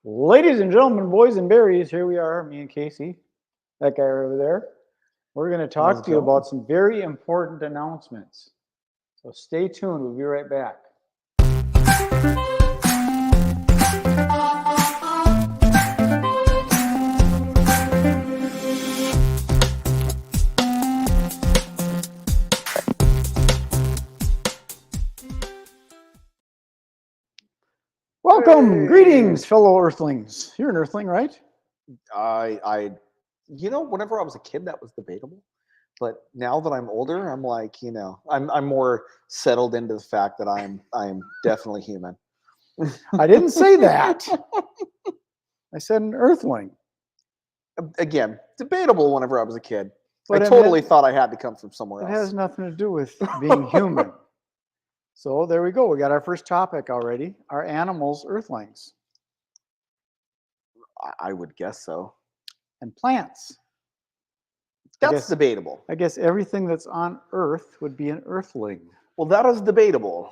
Ladies and gentlemen, boys and berries, here we are, me and Casey, that guy over there. We're going to How's talk it to you going? about some very important announcements. So stay tuned. We'll be right back. Welcome, Hey. greetings, fellow Earthlings. You're an Earthling, right? Whenever I was a kid, that was debatable. But now that I'm older, I'm like, I'm more settled into the fact that I'm definitely human. I didn't say that. I said an Earthling. Again, debatable whenever I was a kid. But I it totally meant- thought I had to come from somewhere It else. has nothing to do with being human. So there we go. We got our first topic already. Are animals Earthlings? I would guess so. And plants. That's debatable. I guess everything that's on Earth would be an Earthling. Well, that is debatable.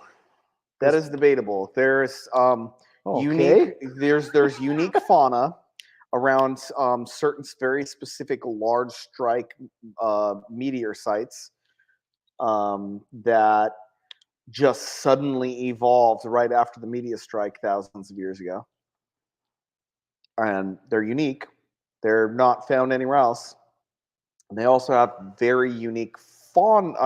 That Is- is debatable. There's Okay. unique. There's unique fauna around certain very specific large strike meteor sites that just suddenly evolved right after the meteor strike thousands of years ago, and they're unique. They're not found anywhere else. And they also have very unique fauna.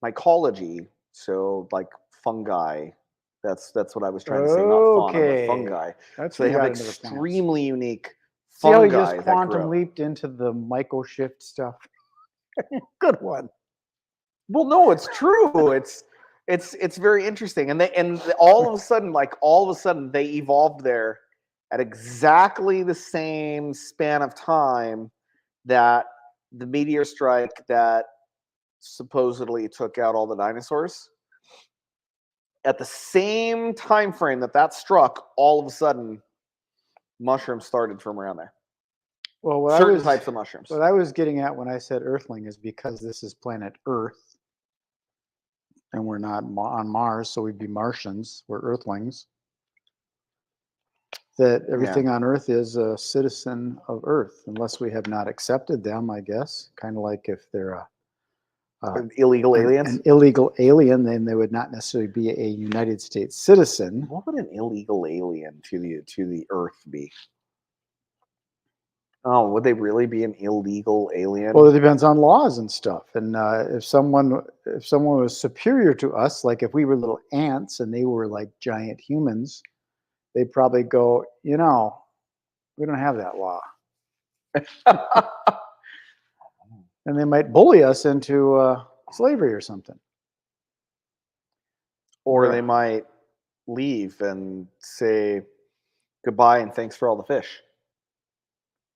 Mycology. So like fungi. That's what I was trying to say. Not fauna, but Okay. fungi. That's So they where you have got into the plants. extremely unique See how fungi you just that quantum grow. leaped into the microshift stuff? Good one. Well, no, it's true. It's very interesting, and all of a sudden they evolved there at exactly the same span of time that the meteor strike that supposedly took out all the dinosaurs. At the same time frame that struck, all of a sudden, mushrooms started from around there. Well, Certain types of mushrooms. What I was getting at when I said Earthling is because this is planet Earth, and we're not on Mars, so we'd be Martians. We're Earthlings. That everything on Earth is a citizen of Earth, unless we have not accepted them, I guess. Kind of like if they're illegal aliens. An illegal alien, then they would not necessarily be a United States citizen. What would an illegal alien to the Earth be? Oh, would they really be an illegal alien? Well, it depends on laws and stuff. And if someone was superior to us, like if we were little ants and they were like giant humans, they'd probably go, we don't have that law. And they might bully us into slavery or something. Or they might leave and say goodbye and thanks for all the fish.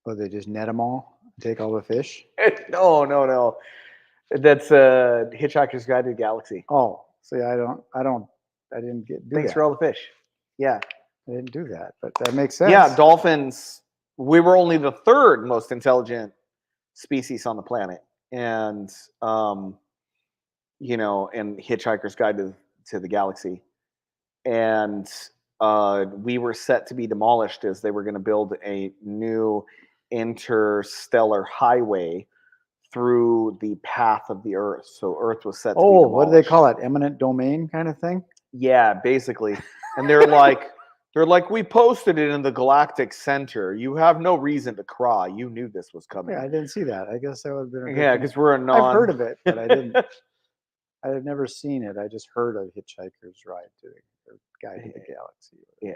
Or they just net them all, take all the fish? No. That's Hitchhiker's Guide to the Galaxy. Oh, see, I didn't do Thanks that. for all the fish. Yeah. I didn't do that, but that makes sense. Yeah, dolphins. We were only the third most intelligent species on the planet, and in Hitchhiker's Guide to the Galaxy, and we were set to be demolished as they were going to build a new interstellar highway through the path of the Earth. So Earth was set to be demolished. What do they call it? Eminent domain kind of thing? Yeah, basically. And they're like, we posted it in the galactic center. You have no reason to cry. You knew this was coming. Yeah, I didn't see that. I guess that would have been a good Yeah, thing. because we're a non. I've heard of it, but I didn't. I had never seen it. I just heard of Hitchhiker's Guide to the Galaxy. Yeah,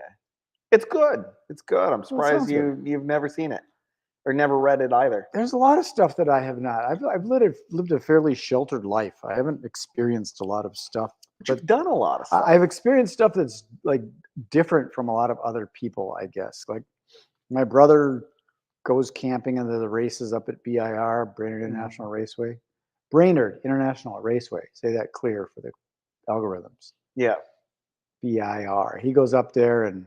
it's good. It's good. I'm surprised sounds good. you've never seen it or never read it either. There's a lot of stuff that I have not. I've lived a fairly sheltered life. I haven't experienced a lot of stuff. But you've done a lot of stuff. I've experienced stuff that's like different from a lot of other people, I guess. Like my brother goes camping into the races up at BIR, Brainerd International Raceway. Brainerd International Raceway. Say that clear for the algorithms. Yeah. BIR. He goes up there and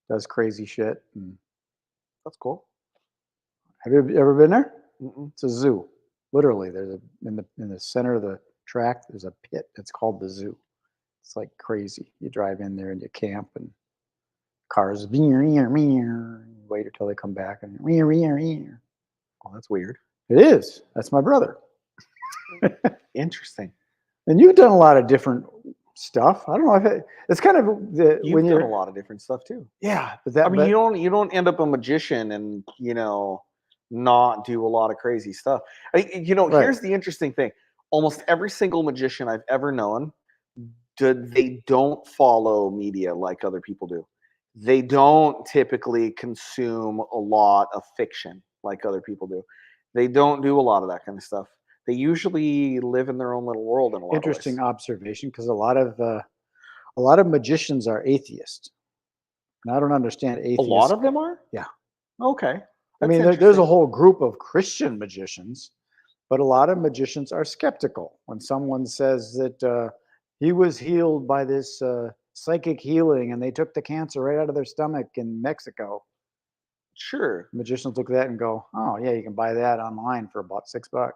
does crazy shit. And that's cool. Have you ever been there? Mm-mm. It's a zoo. Literally, there's in the center of the track. There's a pit. It's called the zoo. It's like crazy. You drive in there and you camp, and cars wait until they come back and Oh, that's weird. it is. That's my brother. Interesting. And you've done a lot of different stuff. I don't know if it's kind of the You've when done you're a lot of different stuff too. yeah, but that I mean, you don't end up a magician and not do a lot of crazy stuff. Right. Here's the interesting thing: almost every single magician I've ever known, they don't follow media like other people do. They don't typically consume a lot of fiction like other people do. They don't do a lot of that kind of stuff. They usually live in their own little world in a lot of interesting ways. observation because a lot of magicians are atheists, and I don't understand A lot atheists. of them are? Yeah. Okay. I That's mean, there's a interesting. whole group of Christian magicians, but a lot of magicians are skeptical when someone says that he was healed by this psychic healing and they took the cancer right out of their stomach in Mexico. Sure. Magicians look at that and go, "Oh yeah, you can buy that online for about $6."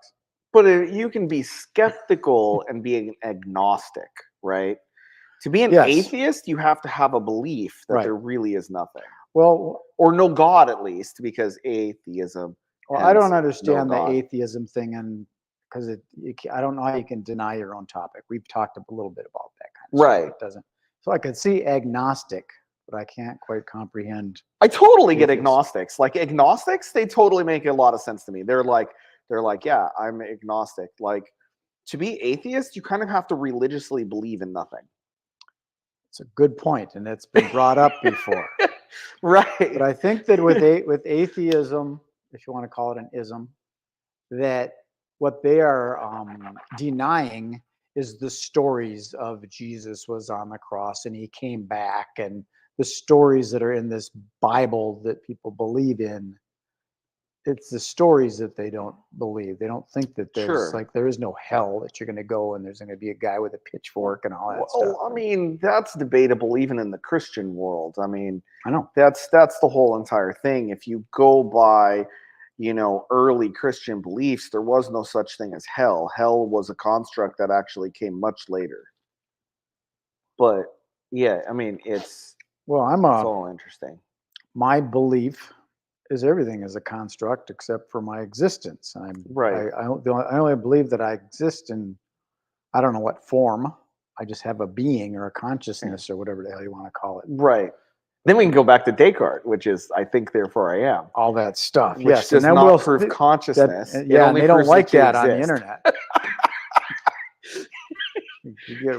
But you can be skeptical and be an agnostic, right? To be an Yes, atheist, you have to have a belief that right. there really is nothing, Well, or no God at least, because atheism I don't hence no understand the God. atheism thing, and because I don't know how you can deny your own topic. We've talked a little bit about that kind of stuff. Right. It doesn't. So I could see agnostic, but I can't quite comprehend I totally get atheist. agnostics. Like agnostics, they totally make a lot of sense to me. They're like, yeah, I'm agnostic. Like to be atheist, you kind of have to religiously believe in nothing. It's a good point, and it's been brought up before. Right. But I think that with atheism, if you want to call it an ism, that what they are denying is the stories of Jesus was on the cross and he came back, and the stories that are in this Bible that people believe in. It's the stories that they don't believe. They don't think that there's Sure. there is no hell that you're going to go and there's going to be a guy with a pitchfork and all that stuff. Well, I mean, that's debatable even in the Christian world. I mean, I know. that's the whole entire thing. If you go by, early Christian beliefs, there was no such thing as hell. Hell was a construct that actually came much later. But yeah, I mean, it's Well, all interesting. my belief is everything is a construct except for my existence. Right. I only believe that I exist in I don't know what form. I just have a being or a consciousness or whatever the hell you want to call it. Right. Then we can go back to Descartes, which is I think, therefore I am. All that stuff. Which Yes, does and then not prove consciousness. That, It yeah, and only they don't proves like you that on the exist. internet. You get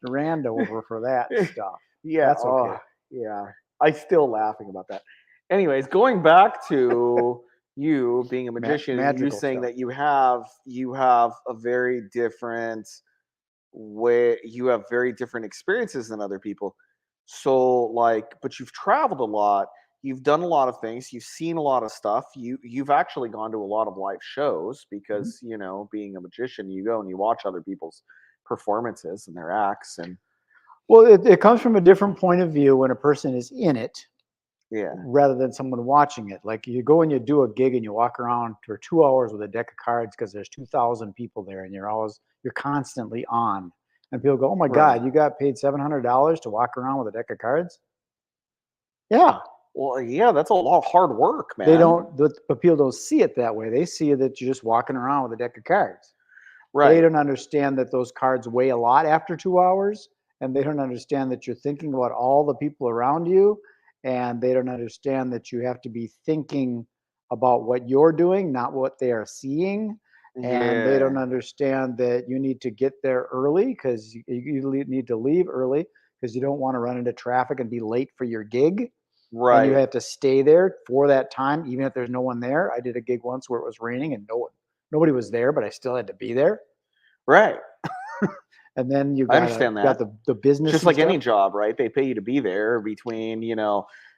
rand over for that stuff. Yeah. That's okay. Yeah. I still laughing about that. Anyways, going back to you being a magician and you Magical saying stuff. that you have a very different way, you have very different experiences than other people. So but you've traveled a lot, you've done a lot of things, you've seen a lot of stuff, you've actually gone to a lot of live shows because being a magician, you go and you watch other people's performances and their acts. And Well, it comes from a different point of view when a person is in it yeah, rather than someone watching it. Like you go and you do a gig and you walk around for 2 hours with a deck of cards because there's 2,000 people there and you're constantly on. And people go, "Oh my right. God, you got paid $700 to walk around with a deck of cards?" Yeah, Well, yeah, that's a lot of hard work, man. they don't, but people don't see it that way. They see that you're just walking around with a deck of cards. They Right. don't understand that those cards weigh a lot after 2 hours, and they don't understand that you're thinking about all the people around you, and they don't understand that you have to be thinking about what you're doing, not what they are seeing. And they don't Yeah. understand that you need to get there early because you need to leave early because you don't want to run into traffic and be late for your gig. And you Right. have to stay there for that time, even if there's no one there. I did a gig once where it was raining and nobody was there, but I still had to be there. Right. And then you I got understand got that. the business Just and like any stuff. job, right? They pay you to be there between,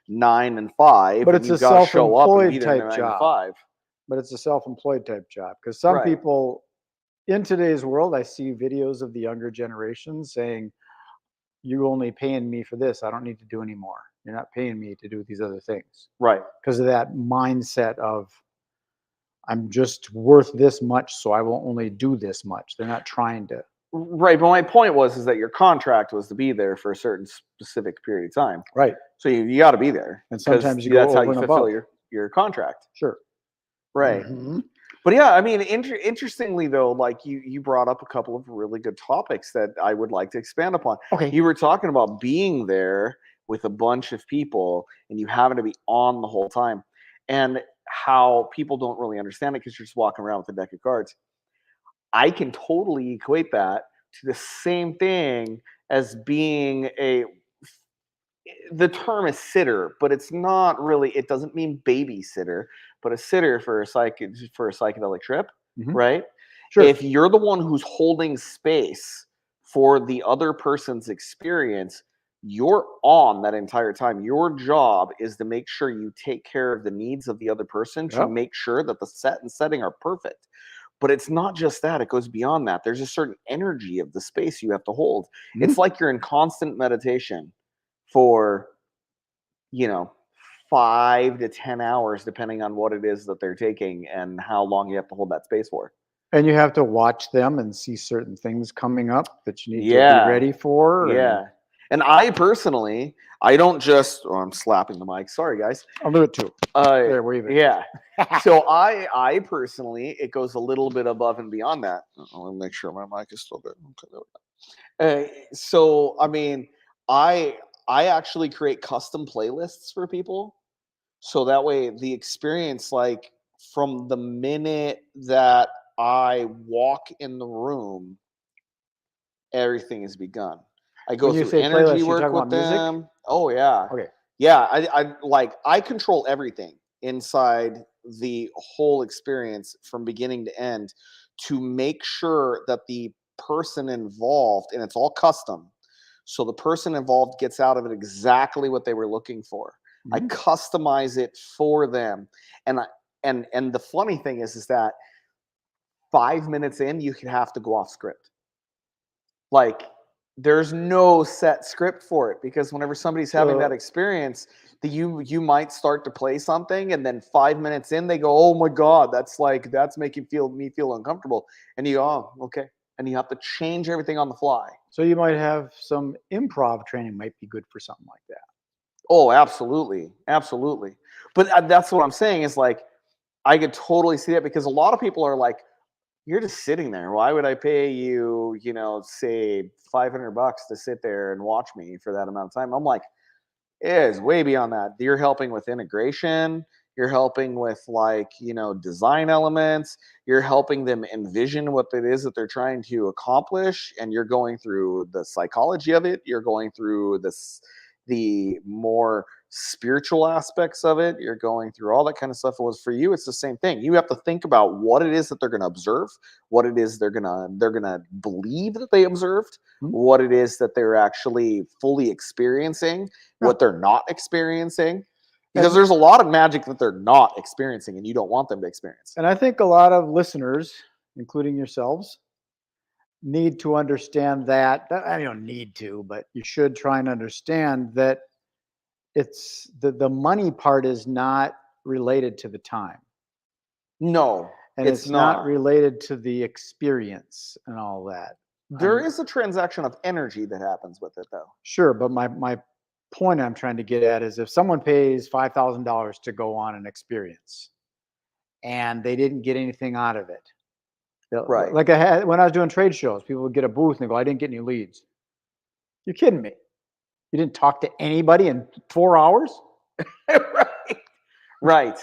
9 and 5, But and it's a you've got to show up and be self-employed there in type 9 to job. 5. But it's a self-employed type job because some Right. people in today's world, I see videos of the younger generation saying, "You're only paying me for this. I don't need to do any more. You're not paying me to do these other things." Right. Because of that mindset of I'm just worth this much, so I will only do this much. They're not trying to. Right, but my point was is that your contract was to be there for a certain specific period of time. Right. So you got to be there And because sometimes you go that's how over you and fulfill above. your contract. Sure. Right. Mhm. But yeah, I mean, interestingly though, like you brought up a couple of really good topics that I would like to expand upon. Okay. You were talking about being there with a bunch of people and you having to be on the whole time, and how people don't really understand it because you're just walking around with a deck of cards. I can totally equate that to the same thing as being a the term is sitter, but it's not really. It doesn't mean babysitter, but a sitter for a psychedelic trip, Mhm. right? Sure. If you're the one who's holding space for the other person's experience, you're on that entire time. Your job is to make sure you take care of the needs of the other person to Yep. make sure that the set and setting are perfect. But it's not just that, it goes beyond that. There's a certain energy of the space you have to hold. It's Mhm. like you're in constant meditation for, you know, 5 to 10 hours, depending on what it is that they're taking and how long you have to hold that space for. And you have to watch them and see certain things coming up that you need to be Yeah. ready for. And Yeah. And I personally, I don't just, oh, I'm slapping the mic. Sorry, guys. I'll do it too. Uh, There, wave it. yeah. So I personally, it goes a little bit above and beyond that. Let me make sure my mic is still good. Okay, there we go. So I mean, I I actually create custom playlists for people, so that way the experience, like from the minute that I walk in the room, everything is begun. I go When you through say energy playlist, you're work talking with about music? them. Oh yeah. Okay. Yeah, I control everything inside the whole experience from beginning to end to make sure that the person involved, and it's all custom. So the person involved gets out of it exactly what they were looking for. I Mhm. customize it for them. And I, and the funny thing is that 5 minutes in, you could have to go off script. Like, there's no set script for it because whenever somebody's having that So experience, you might start to play something, and then 5 minutes in, they go, "Oh my god, that's making me feel uncomfortable," and you go, "Oh, okay," and you have to change everything on the fly. so you might have some improv training might be good for something like that. Oh, absolutely, absolutely. But that's what I'm saying is like I could totally see that because a lot of people are like, you're just sitting there. Why would I pay you, say $500 to sit there and watch me for that amount of time? I'm like, it is way beyond that. You're helping with integration. You're helping with design elements. You're helping them envision what it is that they're trying to accomplish. And you're going through the psychology of it. You're going through the more spiritual aspects of it. You're going through all that kind of stuff. It was for you, it's the same thing. You have to think about what it is that they're going to observe, what it is they're gonna believe that they observed, Hmm? what it is that they're actually fully experiencing, Yeah. what they're not experiencing, because And there's a lot of magic that they're not experiencing and you don't want them to experience. and I think a lot of listeners, including yourselves, need to understand that I don't need to, but you should try and understand that it's the money part is not related to the time, No, and it's it's not not. related to the experience and all that. There I'm is a transaction of energy that happens with it though. sure, but my point I'm trying to get at is if someone pays $5,000 to go on an experience and they didn't get anything out of it, Right. like I had when I was doing trade shows, people would get a booth and they go, "I didn't get any leads." You're kidding me? You didn't talk to anybody in 4 hours? Right. Right.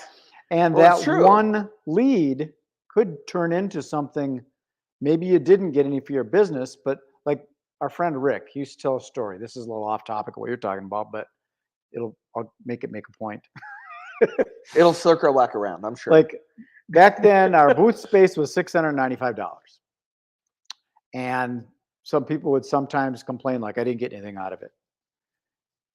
And Well, it's that true. one lead could turn into something. Maybe you didn't get any for your business, but like our friend Rick, he used to tell a story. This is a little off topic of what you're talking about, but I'll make a point. It'll circle back around, I'm sure. Like back then, our booth space was $695. And some people would sometimes complain, like, I didn't get anything out of it.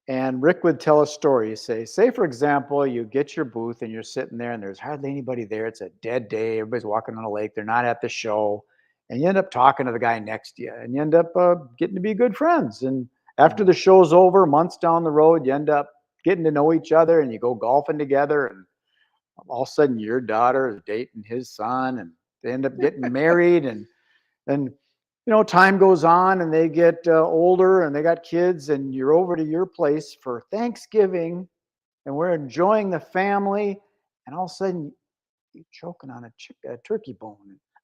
And Rick would tell a story. Say, for example, you get your booth and you're sitting there and there's hardly anybody there. It's a dead day. Everybody's walking on a lake. They're not at the show. And you end up talking to the guy next to you and you end up getting to be good friends. And after Mhm. the show's over, months down the road, you end up getting to know each other and you go golfing together. And all of a sudden, your daughter is dating his son and they end up getting married. And time goes on and they get older and they got kids, and you're over to your place for Thanksgiving, and we're enjoying the family, and all of a sudden you're choking on a turkey bone,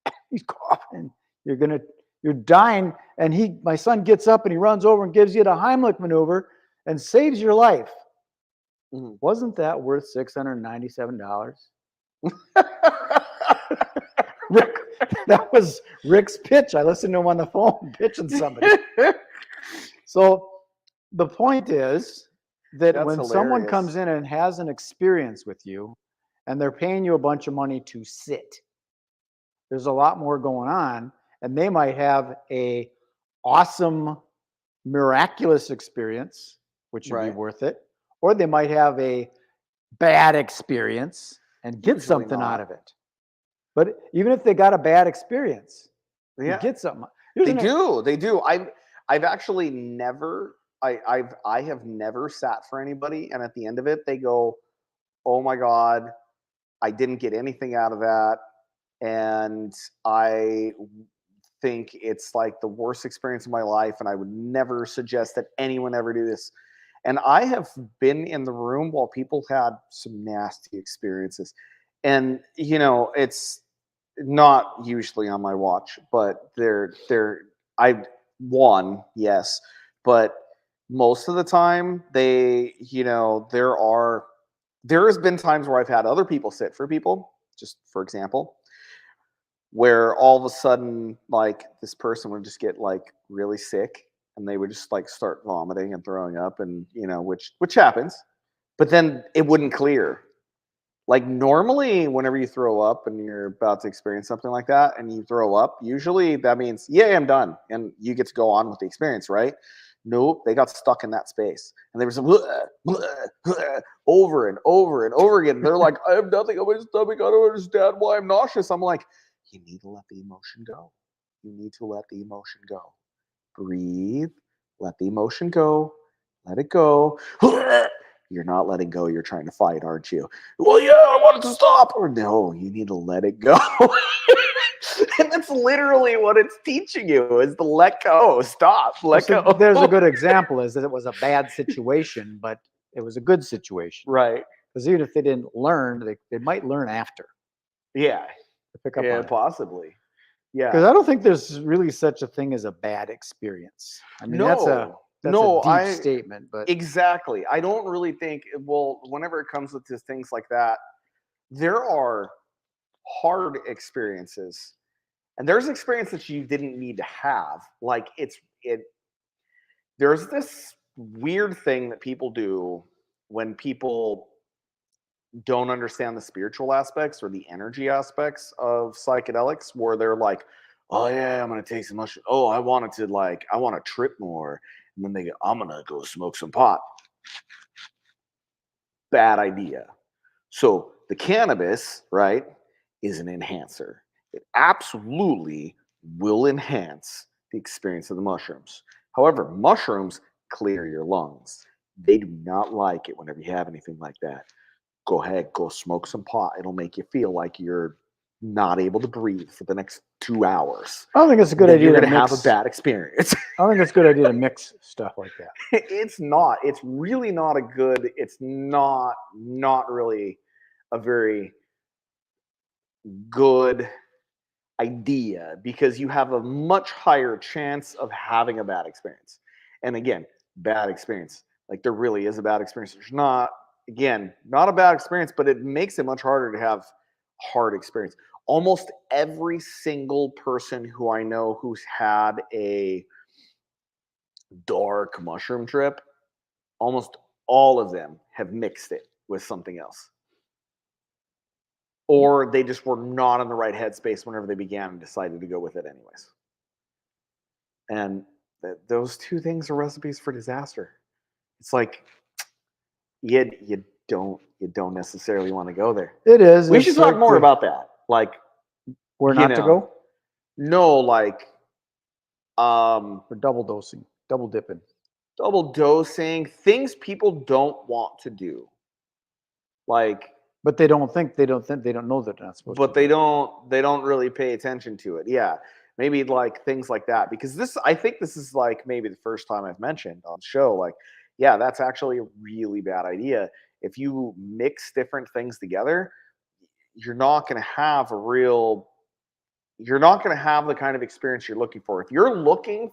and he's coughing. You're dying, and my son gets up and he runs over and gives you the Heimlich maneuver and saves your life. Mhm. Wasn't that worth $697? Rick, that was Rick's pitch. I listened to him on the phone pitching somebody. So the point is that That's when someone hilarious. comes in and has an experience with you and they're paying you a bunch of money to sit, there's a lot more going on, and they might have a awesome, miraculous experience, which would be Right. worth it, or they might have a bad experience and get Usually something out not. of it. But even if they got a bad experience, you Yeah. get something. They do. They do. I've actually never I have never sat for anybody, and at the end of it they go, "Oh my god, I didn't get anything out of that, and I think it's like the worst experience of my life, and I would never suggest that anyone ever do this." And I have been in the room while people had some nasty experiences, and it's not usually on my watch, but I've won, yes, but most of the time there has been times where I've had other people sit for people, just for example, where all of a sudden, like, this person would just get like really sick and they would just like start vomiting and throwing up, and which happens, but then it wouldn't clear. Like, normally, whenever you throw up and you're about to experience something like that and you throw up, usually that means, yeah, I'm done. And you get to go on with the experience, right? Nope, they got stuck in that space. And they were some over and over and over again. They're like, I have nothing on my stomach. I don't understand why I'm nauseous. I'm like, you need to let the emotion go. You need to let the emotion go. Breathe, let the emotion go, let it go. You're not letting go. You're trying to fight, aren't you? Well, yeah, I want it to stop. Or no, you need to let it go. And that's literally what it's teaching you, is to let go, stop, let So go. there's a good example, is that it was a bad situation, but it was a good situation. Right. Because even if they didn't learn, they might learn after Yeah. to pick up Yeah, on it. possibly. Because Yeah. I don't think there's really such a thing as a bad experience. I mean, that's a No, deep statement, but exactly. I don't really think, well, whenever it comes to things like that, there are hard experiences, and there's experiences you didn't need to have. Like, there's this weird thing that people do when people don't understand the spiritual aspects or the energy aspects of psychedelics, where they're like, oh yeah, I'm gonna take some mushroom. Oh, I want to trip more. And then they go, I'm gonna go smoke some pot. Bad idea. So the cannabis, right, is an enhancer. It absolutely will enhance the experience of the mushrooms. However, mushrooms clear your lungs. They do not like it whenever you have anything like that. Go ahead, go smoke some pot. It'll make you feel like you're not able to breathe for the next 2 hours. I don't think it's a good Then idea you're to going to have a mix. bad experience. I don't think it's a good idea to mix stuff like that. It's not. It's really not a good. It's not really a very good idea, because you have a much higher chance of having a bad experience. And again, bad experience. Like, there really is a bad experience. There's not, again, not a bad experience, but it makes it much harder to have hard experience. Almost every single person who I know who's had a dark mushroom trip, almost all of them have mixed it with something else. Or they just were not in the right headspace whenever they began and decided to go with it anyways. And those two things are recipes for disaster. It's like, you don't necessarily want to go there. It is. We should It's talk like more about that. Like, where not to go. no, like, Or double dosing, double dipping. double dosing, things people don't want to do. Like, But they don't know that they're not supposed to. but they don't really pay attention to it. Yeah. maybe like things like that. Because I think this is like maybe the first time I've mentioned on the show, like, yeah, that's actually a really bad idea. If you mix different things together, you're not going to have a real you're not going to have the kind of experience you're looking for. If you're looking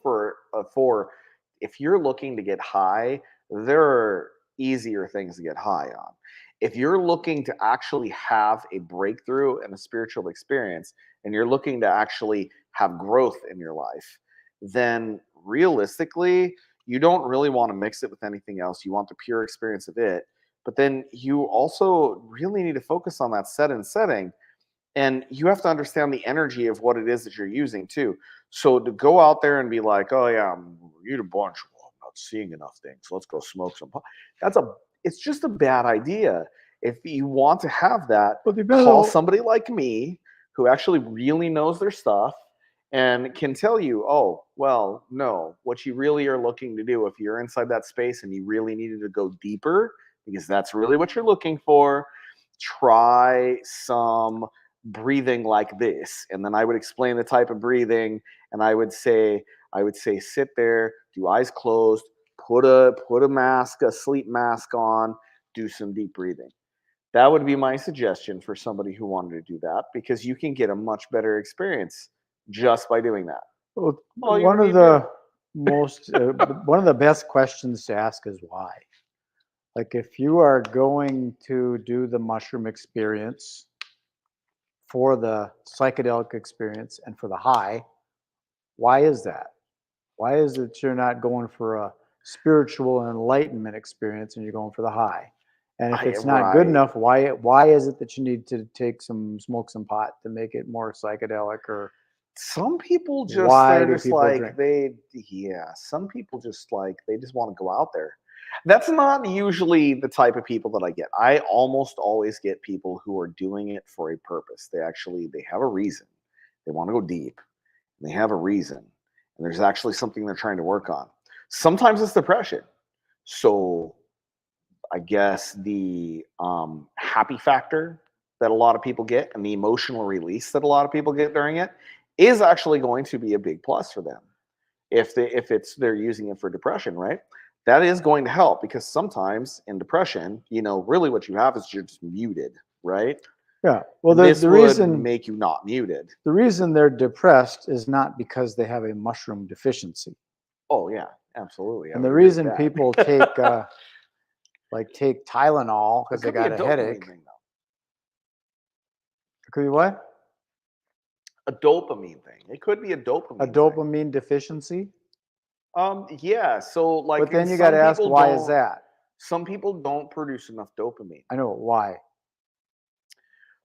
if you're looking to get high, there are easier things to get high on. If you're looking to actually have a breakthrough and a spiritual experience, and you're looking to actually have growth in your life, then realistically, you don't really want to mix it with anything else. You want the pure experience of it. But then you also really need to focus on that setting, and you have to understand the energy of what it is that you're using too. So to go out there and be like, oh yeah, eat a bunch, well, I'm not seeing enough things, let's go smoke some pot. It's just a bad idea. If you want to have that, Well, call somebody like me who actually really knows their stuff and can tell you, oh, well, no, what you really are looking to do, if you're inside that space and you really needed to go deeper, because that's really what you're looking for, try some breathing like this. And then I would explain the type of breathing, and I would say sit there, do eyes closed, put a mask, a sleep mask on, do some deep breathing. That would be my suggestion for somebody who wanted to do that, because you can get a much better experience just by doing that. Well, All you one of need to one of the best questions to ask is why. Like if you are going to do the mushroom experience for the psychedelic experience and for the high, why is that? Why is it you're not going for a spiritual enlightenment experience and you're going for the high? And if it's not good right. enough, why is it that you need to smoke some pot to make it more psychedelic? Or Some people just why they're do just people drink? like some people just like they just want to go out there. That's not usually the type of people that I get. I almost always get people who are doing it for a purpose. They have a reason. They want to go deep. And they have a reason. And there's actually something they're trying to work on. Sometimes it's depression. So I guess the happy factor that a lot of people get and the emotional release that a lot of people get during it is actually going to be a big plus for them. If they're using it for depression, right? That is going to help, because sometimes in depression, really what you have is you're just muted, right? Yeah. Well, And this the would reason make you not muted. they're depressed is not because they have a mushroom deficiency. Oh yeah, absolutely. I And would the agree with reason that. people take Tylenol It because they could be a got a headache. dopamine thing, though. Could be what? A dopamine thing. It could be a dopamine A thing. dopamine deficiency. Yeah. So like, But then and you got to ask, why is that? some people don't produce enough dopamine. I know why.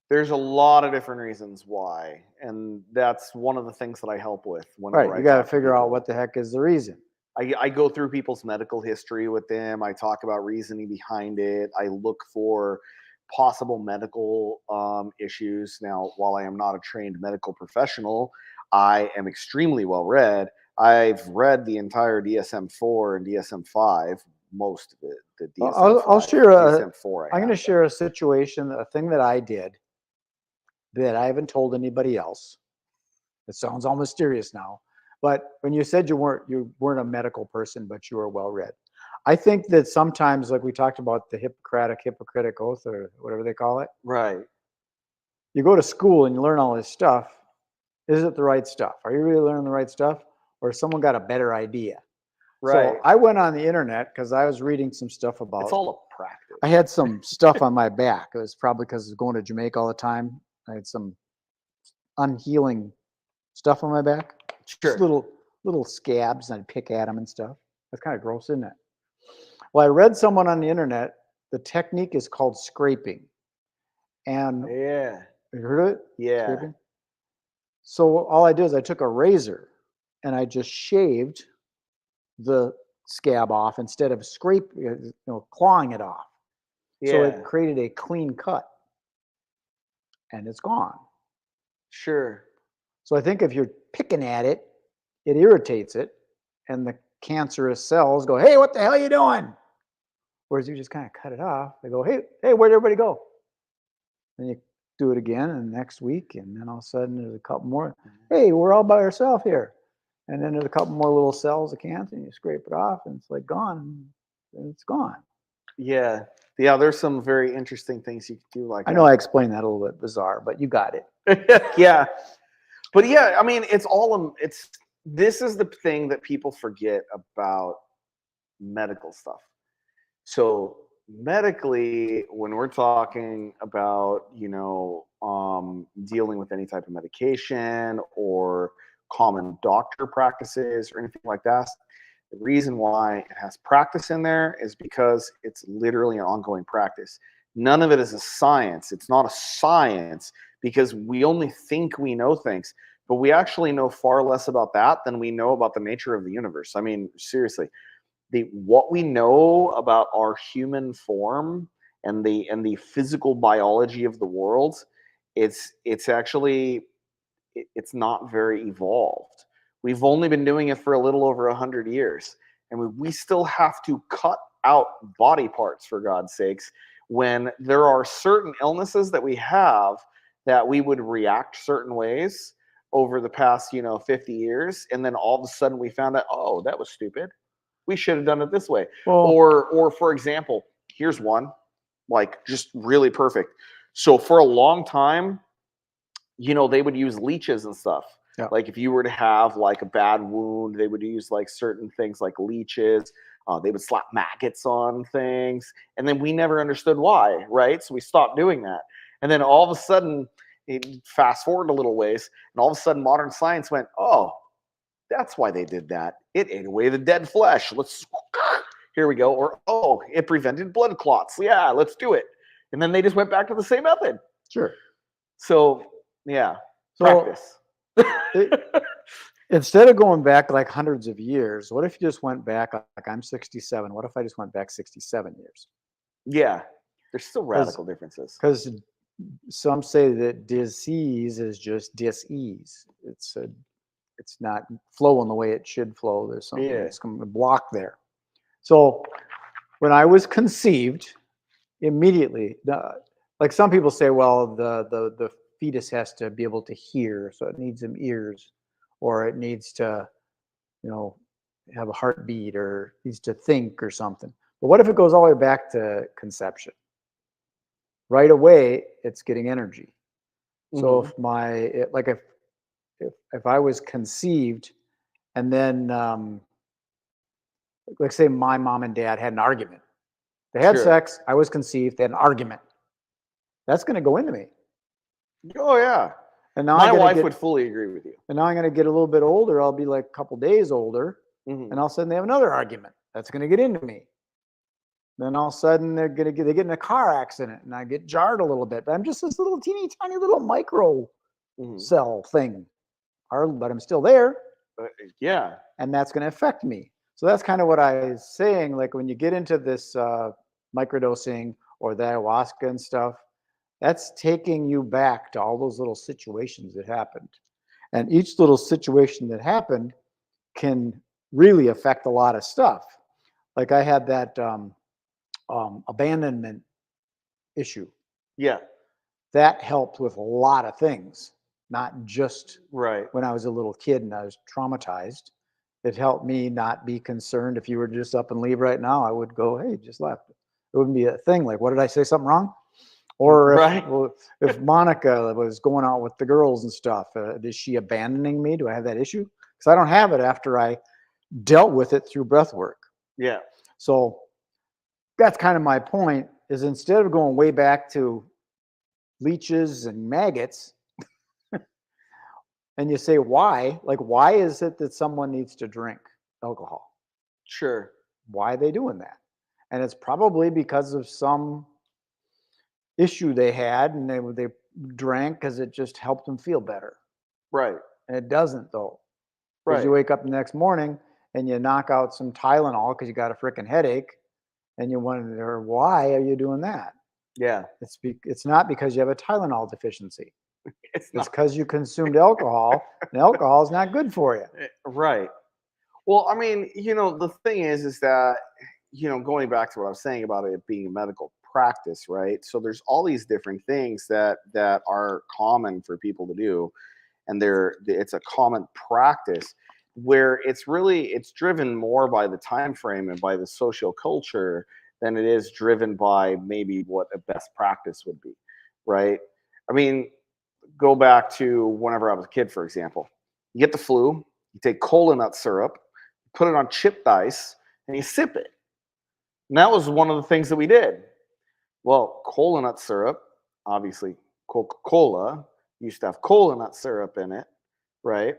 There's a lot of different reasons why, and that's one of the things that I help with whenever Right. I You got to talk to figure out people. what the heck is the reason. I go through people's medical history with them. I talk about reasoning behind it. I look for possible medical issues. Now, while I am not a trained medical professional, I am extremely well read. I've read the entire DSM-4 and DSM-5, most of it. The I'll DSM-5, share DSM-4. I'm going to share a situation, a thing that I did that I haven't told anybody else. It sounds all mysterious now, but when you said you weren't a medical person, but you were well read, I think that sometimes, like we talked about the Hippocratic oath or whatever they call it, Right. you go to school and you learn all this stuff. Is it the right stuff? Are you really learning the right stuff, or someone got a better idea? Right. So I went on the internet because I was reading some stuff It's about. all a practice. I had some stuff on my back. It was probably because I was going to Jamaica all the time. I had some unhealing stuff on my back. Just Sure. little scabs, and I'd pick at them and stuff. That's kind of gross, isn't it? Well, I read someone on the internet. The technique is called scraping. And Yeah. you heard of it? Yeah. Scraping. So all I did is I took a razor and I just shaved the scab off instead of clawing it off. So Yeah. it created a clean cut, and it's gone. Sure. So I think if you're picking at it, it irritates it, and the cancerous cells go, "Hey, what the hell are you doing?" Whereas you just kind of cut it off, they go, "Hey, where'd everybody go?" And you do it again, and next week, and then all of a sudden there's a couple more. Hey, we're all by ourselves here, and then there's a couple more little cells of cancer, and you scrape it off, and it's like gone, and it's gone. Yeah. Yeah, there's some very interesting things you can do like I know I that. explained that a little bit bizarre, but you got it. Yeah. But yeah, I mean, this is the thing that people forget about medical stuff. So medically, when we're talking about, dealing with any type of medication or common doctor practices or anything like that, the reason why it has practice in there is because it's literally an ongoing practice. None of it is a science. It's not a science because we only think we know things, but we actually know far less about that than we know about the nature of the universe. I mean, seriously, what we know about our human form and the physical biology of the world, it's actually it's not very evolved. We've only been doing it for a little over 100 years, and we still have to cut out body parts, for God's sakes, when there are certain illnesses that we have that we would react certain ways over the past 50 years, and then all of a sudden we found out, oh, that was stupid, we should have done it this way. Well, Or for example, here's one, like, just really perfect. So for a long time, they would use leeches and stuff. yeah. Like if you were to have like a bad wound, they would use like certain things like leeches. They would slap maggots on things, and then we never understood why, right? So we stopped doing that, and then all of a sudden, fast forward a little ways, and all of a sudden, modern science went, "Oh, that's why they did that. It ate away the dead flesh. Here we go." Or, "Oh, it prevented blood clots. Yeah, let's do it." And then they just went back to the same method. Sure. So, yeah, So practice. instead of going back like hundreds of years, what if you just went back, like I'm 67? What if I just went back 67 years? Yeah, there's still radical differences. Because some say that disease is just dis-ease. It's not flowing the way it should flow. There's something that's going to block there. So when I was conceived, immediately, like some people say, well, the fetus has to be able to hear, so it needs some ears, or it needs to, have a heartbeat, or needs to think or something. But what if it goes all the way back to conception? Right away, it's getting energy. So if I was conceived, and then like say my mom and dad had an argument, they had sex, I was conceived, they had an argument, that's going to go into me. Oh yeah. And now my wife would fully agree with you. And now I'm going to get a little bit older. I'll be like a couple days older, and all of a sudden they have another argument that's going to get into me. Then all of a sudden they get in a car accident, and I get jarred a little bit. But I'm just this little teeny tiny little micro cell thing, but I'm still there. Yeah, and that's going to affect me. So that's kind of what I was saying. Like when you get into this microdosing or the ayahuasca and stuff, that's taking you back to all those little situations that happened. And each little situation that happened can really affect a lot of stuff. Like I had that abandonment issue. Yeah. That helped with a lot of things, not just right when I was a little kid and I was traumatized. It helped me not be concerned. If you were just up and leave right now, I would go, hey, just left. It wouldn't be a thing like, what did I say, something wrong? Or if Monica was going out with the girls and stuff, is she abandoning me? Do I have that issue? Because I don't have it after I dealt with it through breath work. Yeah. So that's kind of my point, is instead of going way back to leeches and maggots, and you say, why? Like, why is it that someone needs to drink alcohol? Sure. Why are they doing that? And it's probably because of some issue they had, and they drank because it just helped them feel better. Right. And it doesn't, though. Because Right. you wake up the next morning and you knock out some Tylenol because you got a freaking headache, and you wonder, why are you doing that? Yeah. It's not because you have a Tylenol deficiency. It's because you consumed alcohol, and alcohol is not good for you. Right. Well, I mean, the thing is that, going back to what I was saying about it being a medical practice, right? So there's all these different things that are common for people to do, and it's a common practice where it's driven more by the time frame and by the social culture than it is driven by maybe what a best practice would be, right? I mean, go back to whenever I was a kid, for example. You get the flu, you take cola nut syrup, put it on chipped ice, and you sip it. And that was one of the things that we did. Well, cola nut syrup, obviously Coca-Cola used to have cola nut syrup in it, right?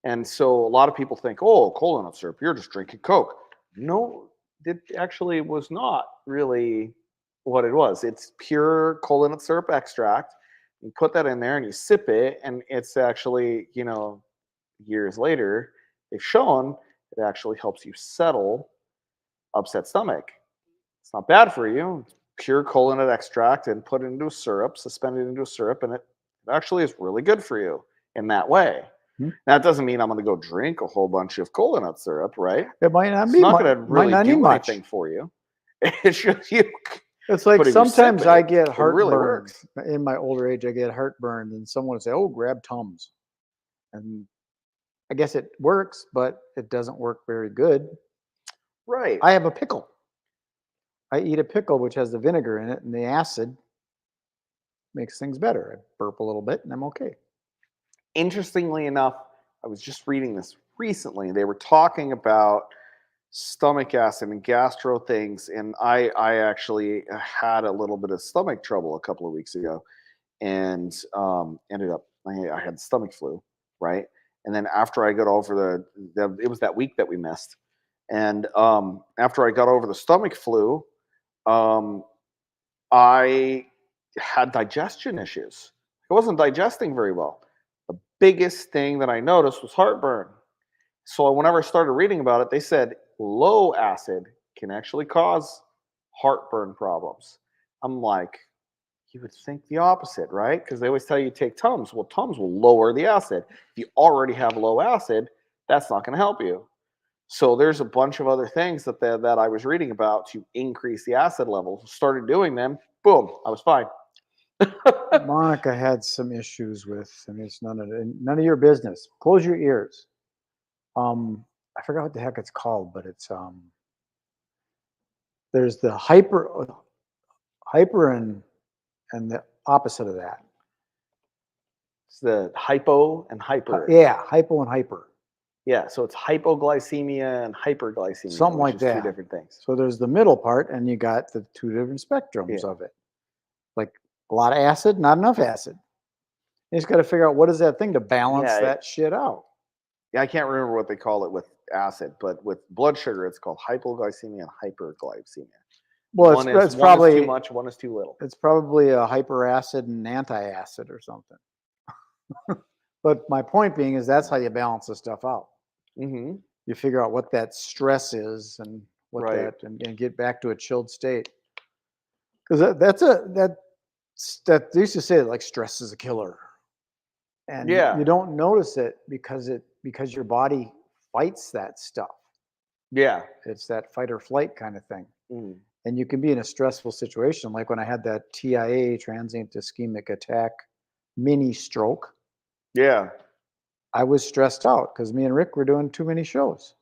And so a lot of people think, oh, cola nut syrup, you're just drinking Coke. No, it actually was not really what it was. It's pure cola nut syrup extract. You put that in there and you sip it, and it's actually, years later, they've shown it actually helps you settle upset stomach. It's not bad for you. It's pure cola nut extract and put it into a syrup, suspend it into a syrup, and it actually is really good for you in that way. Hmm. Now, it doesn't mean I'm going to go drink a whole bunch of cola nut syrup, right? It might not It's be not much. going to Might really not need do much. anything for you. It's just you. It's like But if you sometimes sip I it, get it really heartburn. works. In my older age, I get heartburn, and someone would say, "Oh, grab Tums," and I guess it works, but it doesn't work very good. Right. I have a pickle. I eat a pickle which has the vinegar in it, and the acid makes things better. I burp a little bit, and I'm okay. Interestingly enough, I was just reading this recently. They were talking about stomach acid and gastro things, and I actually had a little bit of stomach trouble a couple of weeks ago, and ended up I had stomach flu, right? And then after I got over it was that week that we missed, and after I got over the stomach flu, um, I had digestion issues. I wasn't digesting very well. The biggest thing that I noticed was heartburn. So whenever I started reading about it, they said low acid can actually cause heartburn problems. I'm like, you would think the opposite, right? Because they always tell you take Tums. Well, Tums will lower the acid. If you already have low acid, that's not going to help you. So there's a bunch of other things that I was reading about to increase the acid levels. Started doing them. Boom, I was fine. Monica had some issues with, I mean, it's none of your business. Close your ears. I forgot what the heck it's called, but it's there's the hyper and the opposite of that. It's the hypo and hyper. Yeah, hypo and hyper. Yeah, so it's hypoglycemia and hyperglycemia. Something like is that. Two different things. So there's the middle part, and you got the two different spectrums of it. Like a lot of acid, not enough acid. You just got to figure out what is that thing to balance that shit out. Yeah, I can't remember what they call it with acid, but with blood sugar, it's called hypoglycemia and hyperglycemia. Well, it's probably one is too much, one is too little. It's probably a hyperacid and anti-acid or something. But my point being is that's how you balance this stuff out. Mm-hmm. You figure out what that stress is and what Right. and get back to a chilled state. Because that they used to say that, like, stress is a killer, and you don't notice it because your body fights that stuff. Yeah, it's that fight or flight kind of thing. Mm. And you can be in a stressful situation, like when I had that TIA, transient ischemic attack, mini stroke. Yeah, I was stressed out because me and Rick were doing too many shows.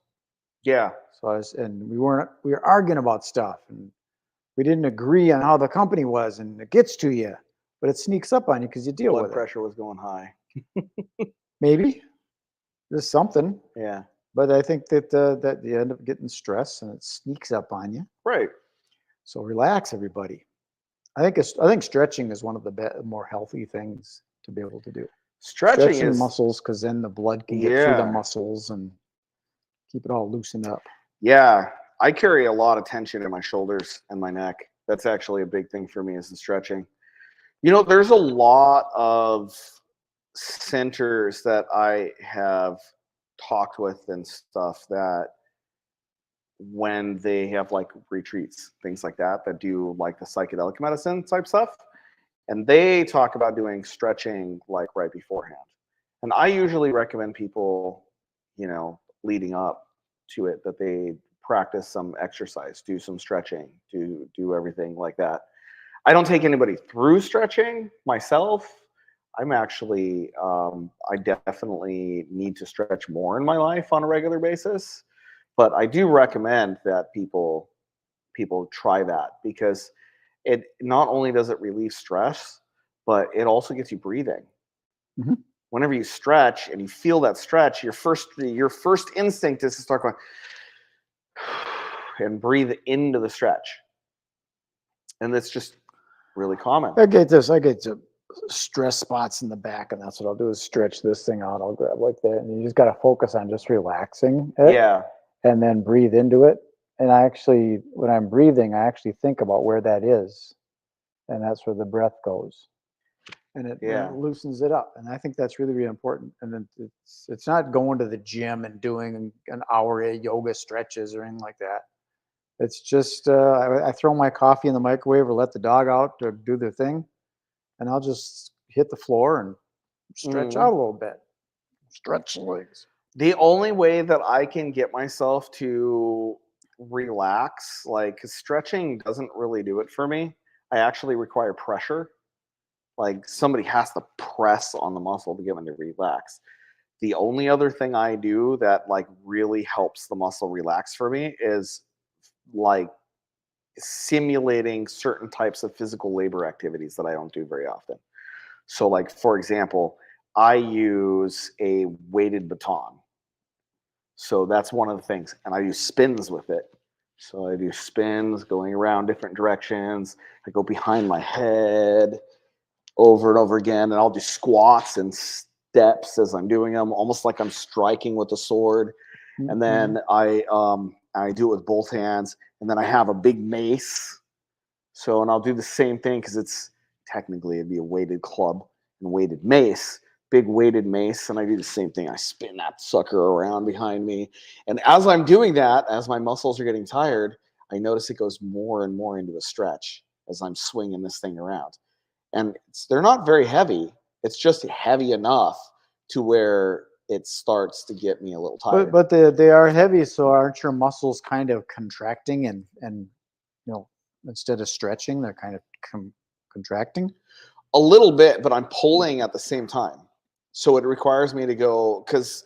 Yeah. So we were arguing about stuff, and we didn't agree on how the company was, and it gets to you, but it sneaks up on you because you deal with it. Blood pressure was going high. Maybe there's something. Yeah. But I think that you end up getting stressed and it sneaks up on you. Right. So relax, everybody. I think stretching is one of the more healthy things to be able to do. Stretching muscles, because then the blood can get through the muscles and keep it all loosened up. Yeah, I carry a lot of tension in my shoulders and my neck. That's actually a big thing for me, is the stretching. There's a lot of centers that I have talked with and stuff that when they have like retreats, things like that do like the psychedelic medicine type stuff, and they talk about doing stretching like right beforehand. And I usually recommend people, leading up to it, that they practice some exercise, do some stretching, do everything like that. I don't take anybody through stretching myself. I'm actually, I definitely need to stretch more in my life on a regular basis. But I do recommend that people try that because it not only does it relieve stress, but it also gets you breathing. Mhm. Whenever you stretch and you feel that stretch, your first instinct is to start going and breathe into the stretch. And that's just really common. I get this. I get to stress spots in the back, and that's what I'll do is stretch this thing out. I'll grab like that, and you just got to focus on just relaxing it, Yeah. and then breathe into it. And I actually, when I'm breathing, I actually think about where that is, and that's where the breath goes, and it Yeah. loosens it up. And I think that's really, really important. And then it's not going to the gym and doing an hour of yoga stretches or anything like that. It's just I throw my coffee in the microwave or let the dog out to do their thing, and I'll just hit the floor and stretch Mhm. out a little bit. Stretch the legs. The only way that I can get myself to relax, like 'cause stretching doesn't really do it for me. I actually require pressure. Like somebody has to press on the muscle to get me to relax. The only other thing I do that like really helps the muscle relax for me is like simulating certain types of physical labor activities that I don't do very often. So like for example, I use a weighted baton. So that's one of the things. And I do spins with it. So I do spins going around different directions. I go behind my head over and over again. And I'll do squats and steps as I'm doing them, almost like I'm striking with a sword. And Mhm. then I do it with both hands. And then I have a big mace. So, and I'll do the same thing because it's technically it'd be a weighted club and weighted mace, big weighted mace. And I do the same thing. I spin that sucker around behind me. And as I'm doing that, as my muscles are getting tired, I notice it goes more and more into a stretch as I'm swinging this thing around. And they're not very heavy. It's just heavy enough to where it starts to get me a little tired. But they are heavy, so aren't your muscles kind of contracting and instead of stretching, they're kind of contracting? A little bit, but I'm pulling at the same time. So it requires me to go because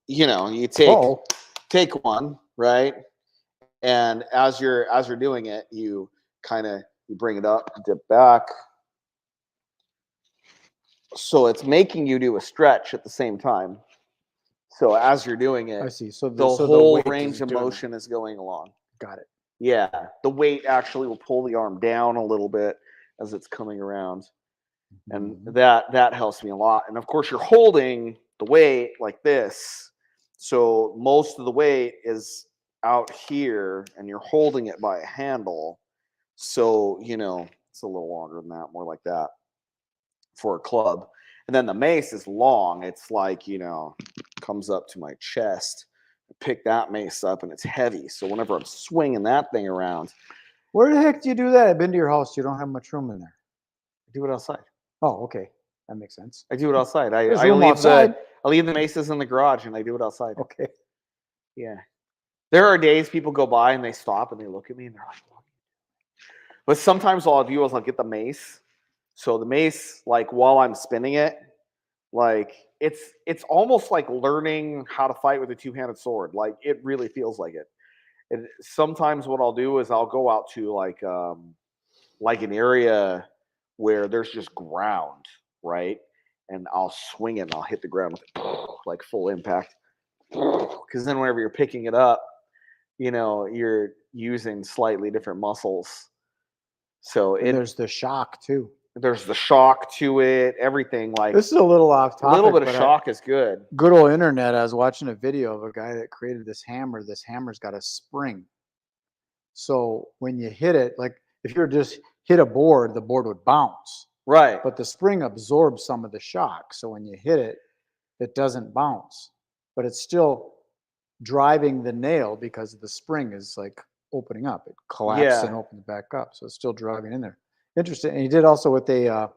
you Oh, take one, right? And as you're doing it, you kind of you bring it up, dip back. So it's making you do a stretch at the same time. So as you're doing I it, see. So the the whole weight range is of doing that. motion is going along. Got it. Yeah, the weight actually will pull the arm down a little bit as it's coming around. And Mhm. that helps me a lot. And of course you're holding the weight like this, so most of the weight is out here and you're holding it by a handle, so it's a little longer than that, more like that for a club. And then the mace is long, it's like comes up to my chest. I pick that mace up and it's heavy, so whenever I'm swinging that thing around, Where the heck do you do that? I've been to your house. You don't have much room in there. I do it outside. Oh, okay. That makes sense. I do it outside. I, There's I room leave the outside. I leave the maces in the garage and I do it outside. Okay. Yeah. There are days people go by and they stop and they look at me and they're like, "What?" But sometimes all I'll do is I'll get the mace. So the mace, like while I'm spinning it, like it's almost like learning how to fight with a two-handed sword. Like it really feels like it. And sometimes what I'll do is I'll go out to like an area where there's just ground, right? And I'll swing it and I'll hit the ground with it, like full impact. Because then whenever you're picking it up, you're using slightly different muscles. So And there's the shock too. there's the shock to it, everything. Like This is a little off a little topic, bit of but shock is good. good old internet. I was watching a video of a guy that created this hammer. This hammer's got a spring. So when you hit it, like if you're just hit a board, the board would bounce. Right. But the spring absorbs some of the shock. So when you hit it, it doesn't bounce. But it's still driving the nail because the spring is like opening up. It collapses and Yeah. opens back up. So it's still driving in there. Interesting. And he did also with a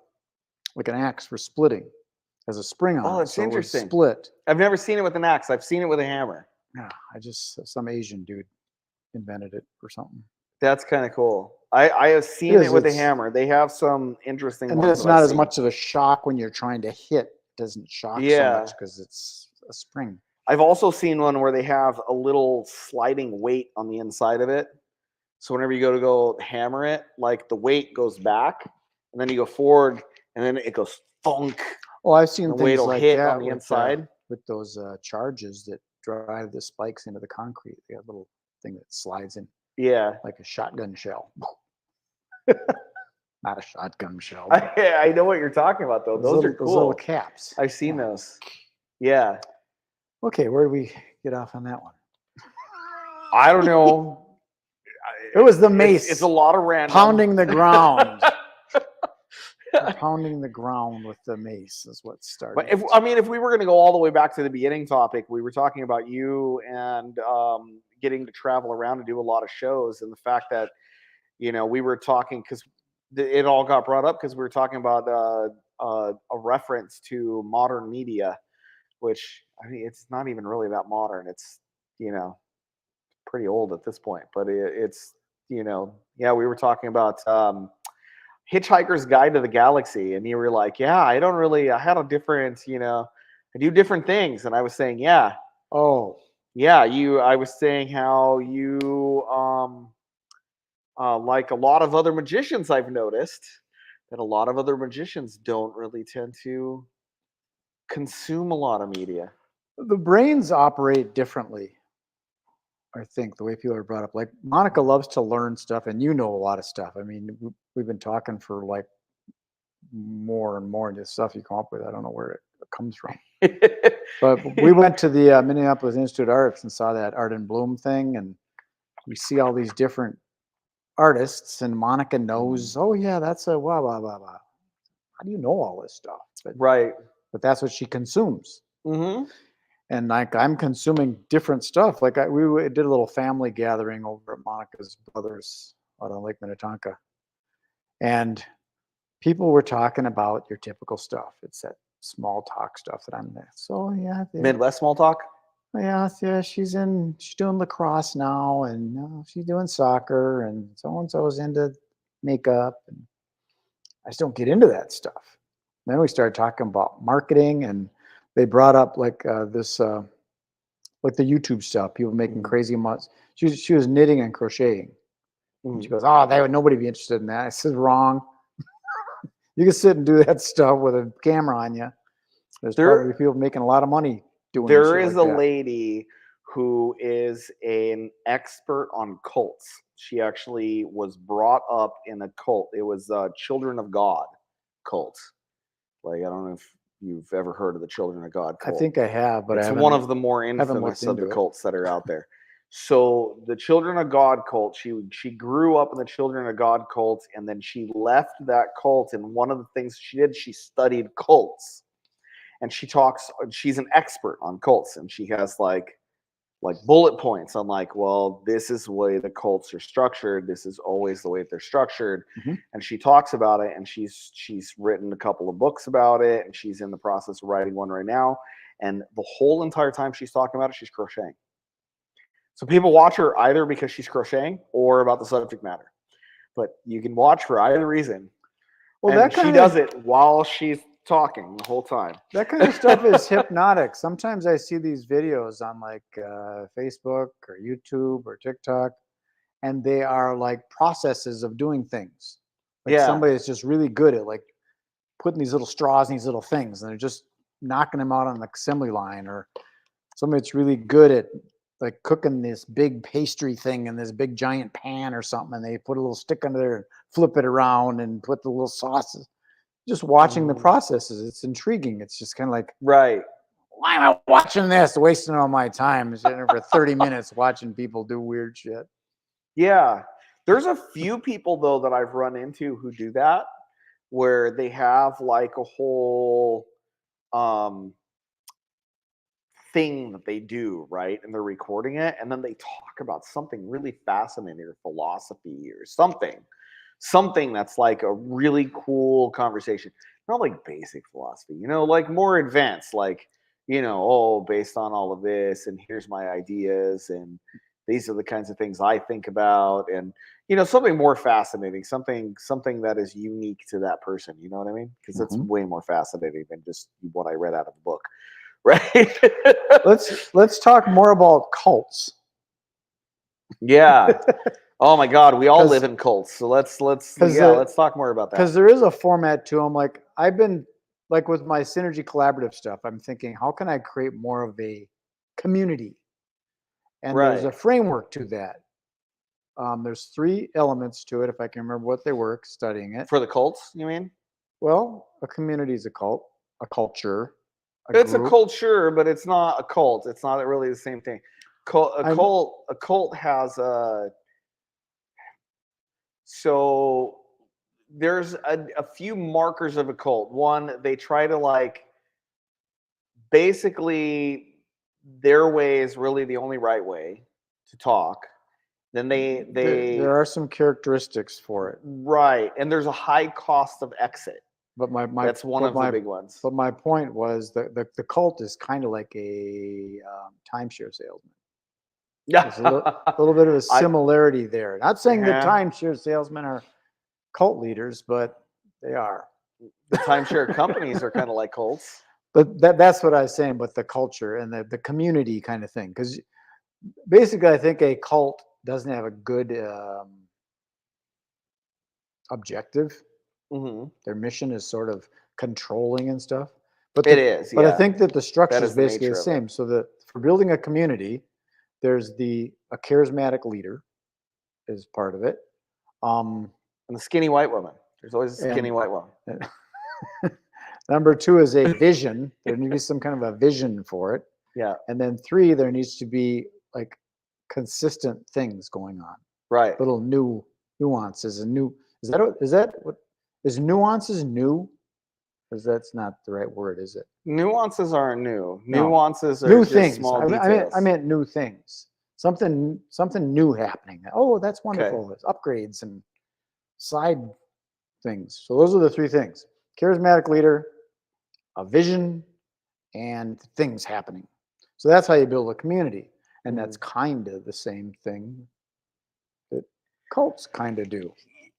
like an axe for splitting. Has a spring on Oh, it. that's So it would interesting. split. I've never seen it with an axe. I've seen it with a hammer. Yeah, some Asian dude invented it or something. That's kind of cool. I have seen it is, with the it's- hammer. They have some interesting And then ones it's that I've not as seen. much of a shock when you're trying to hit. It doesn't shock so Yeah. much because it's a spring. I've also seen one where they have a little sliding weight on the inside of it. So whenever you go hammer it, like the weight goes back, and then you go forward, and then it goes thunk. Oh, I've seen The weight things will like hit that on the inside. with those charges that drive the spikes into the concrete. They have a little thing that slides in Yeah. like a shotgun shell. Not a shotgun shell. I know what you're talking about, though. Those are Those little cool. caps. I've seen Yeah. those. Yeah. Okay, where do we get off on that one? I don't know. It was the mace. It's a lot of random. Pounding the ground. Pounding the ground with the mace is what started. But if we were going to go all the way back to the beginning topic, we were talking about you and getting to travel around and do a lot of shows, and the fact that we were talking because it all got brought up because we were talking about a reference to modern media, which I mean it's not even really that modern. It's pretty old at this point, but it's yeah, we were talking about Hitchhiker's Guide to the Galaxy, and you were like, yeah, I had a different, I do different things, and I was saying, yeah, I was saying how you like a lot of other magicians, I've noticed that a lot of other magicians don't really tend to consume a lot of media. The brains operate differently. I think the way people are brought up, like Monica loves to learn stuff, and a lot of stuff. I mean, we've been talking for like more and more, and the stuff you come up with, I don't know where it comes from. But we went to the Minneapolis Institute of Arts and saw that Art and Bloom thing, and we see all these different artists, and Monica knows, oh yeah, that's a blah blah blah blah. How do you know all this stuff? Right. But that's what she consumes. Mm-hmm. And like I'm consuming different stuff. Like we did a little family gathering over at Monica's brother's out on Lake Minnetonka, and people were talking about your typical stuff. It's that small talk stuff that I'm there. So yeah, Midwest small talk. yeah. She's doing lacrosse now, and she's doing soccer, and so's into makeup, and I just don't get into that stuff. Then we started talking about marketing, and they brought up like this. Like the YouTube stuff, people making crazy amounts. She was knitting and crocheting. And she goes, "Oh, nobody be interested in that." I said, "Wrong. You can sit and do that stuff with a camera on you. There's probably people making a lot of money doing." There is like a lady who is an expert on cults. She actually was brought up in a cult. It was Children of God cult. Like I don't know if you've ever heard of the Children of God cult. I think I have, but it's one of the more infamous of the cults that are out there. So the Children of God cult, she grew up in the Children of God cult, and then she left that cult. And one of the things she did, she studied cults, and she's an expert on cults, and she has like bullet points on like, well, this is the way the cults are structured. This is always the way they're structured. Mm-hmm. And she talks about it, and she's written a couple of books about it, and she's in the process of writing one right now. And the whole entire time she's talking about it, she's crocheting. So people watch her either because she's crocheting or about the subject matter. But you can watch for either reason. Well, and she does it while she's talking the whole time. That kind of stuff is hypnotic. Sometimes I see these videos on like Facebook or YouTube or TikTok, and they are like processes of doing things. Like somebody is just really good at like putting these little straws in these little things, and they're just knocking them out on the assembly line, or somebody that's really good at like cooking this big pastry thing in this big giant pan or something, and they put a little stick under there and flip it around and put the little sauces. Just watching the processes, it's intriguing. It's just kind of like, right, why am I watching this? Wasting all my time sitting for 30 minutes watching people do weird shit. Yeah. There's a few people though that I've run into who do that, where they have like a whole thing that they do, right? And they're recording it, and then they talk about something really fascinating or philosophy or something that's like a really cool conversation. Not like basic philosophy, like more advanced, like, based on all of this, and here's my ideas, and these are the kinds of things I think about, and something more fascinating, something that is unique to that person. You know what I mean? Because it's Mhm. way more fascinating than just what I read out of a book, right? Let's talk more about cults. Yeah. Oh my God, we all live Because in cults. So let's because yeah, let's talk more about that. because there is a format to them. Like I've been like with my Synergy Collaborative stuff, I'm thinking, how can I create more of a community? And there's Right. a framework to that. There's 3 elements to it, if I can remember what they were studying it. For the cults, you mean? Well, a community is a cult, a culture, a It's a group. culture, but it's not a cult. It's not really the same thing. I'm A cult has a so there's a few markers of a cult. One, they try to like basically their way is really the only right way to talk. Then there are some characteristics for it, right, and there's a high cost of exit. but That's one of the big ones. my point was that the cult is kind of like a timeshare salesman. There's a little bit of a I similarity there. Not saying that yeah, timeshare salesmen are cult leaders, but they are. the timeshare companies are kind of like cults. But that's what I was saying with the culture and the community kind of thing. Because basically, I think a cult doesn't have a good objective. Hmm. Their mission is sort of controlling and stuff. But It is, I yeah. think that the structure That is is the basically the nature of it. same. So that for building a community, there's a charismatic leader is part of it. Um, And the skinny white woman. There's always a skinny and white woman. number 2 is a vision. There needs to be some kind of a vision for it. Yeah, And then 3, there needs to be like consistent things going on, right. little new nuances and new. Is that what is nuances new? Because that's not the right word, is it? Nuances aren't new. No, Nuances are new just things. small details. I meant new things. Something new happening. Oh, that's Okay. wonderful. It's upgrades and side things. So those are the 3 things: charismatic leader, a vision, and things happening. So that's how you build a community, and that's Mhm. kind of the same thing that cults kind of do.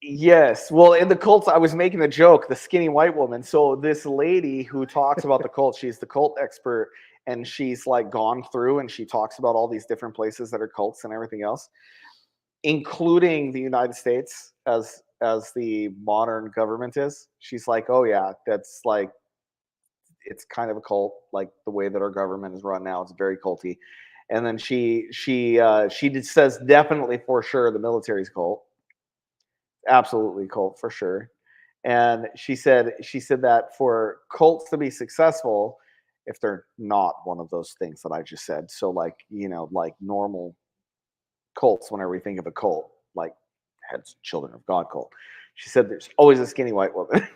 Yes. Well, in the cults, I was making a joke, the skinny white woman. So this lady who talks about the cult, she's the cult expert, and she's like gone through and she talks about all these different places that are cults and everything else, including the United States as the modern government is. She's like, oh yeah, that's like it's kind of a cult, like the way that our government is run now. It's very culty. And then she says definitely for sure the military's cult, absolutely cult for sure. And she said that for cults to be successful, if they're not one of those things that I just said, so like like normal cults, whenever we think of a cult, like heads children of God cult, she said there's always a skinny white woman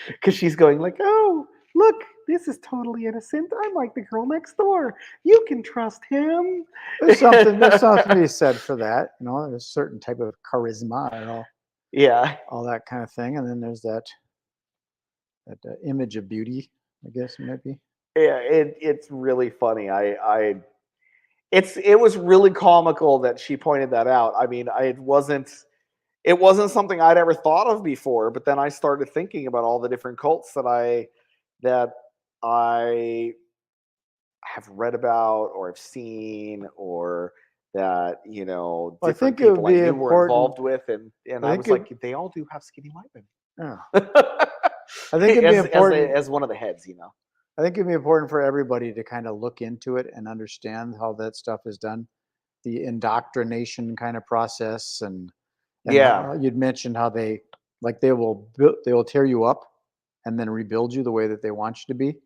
because she's going like, oh look, this is totally innocent. I'm like the girl next door. You can trust him. There's something to be said for that. There's a certain type of charisma and Yeah, all that kind of thing, and then there's that image of beauty, I guess maybe. yeah. It's really funny. It was really comical that she pointed that out. I mean, it wasn't something I'd ever thought of before, but then I started thinking about all the different cults that I have read about or have seen, or that Well, I different think it would people I be knew were important. involved with, and I I think was it, like, they all do have skinny white yeah, women. I think it'd be as important. as one of the heads. I think it'd be important for everybody to kind of look into it and understand how that stuff is done, the indoctrination kind of process, and Yeah. how you'd mentioned how they will tear you up and then rebuild you the way that they want you to be.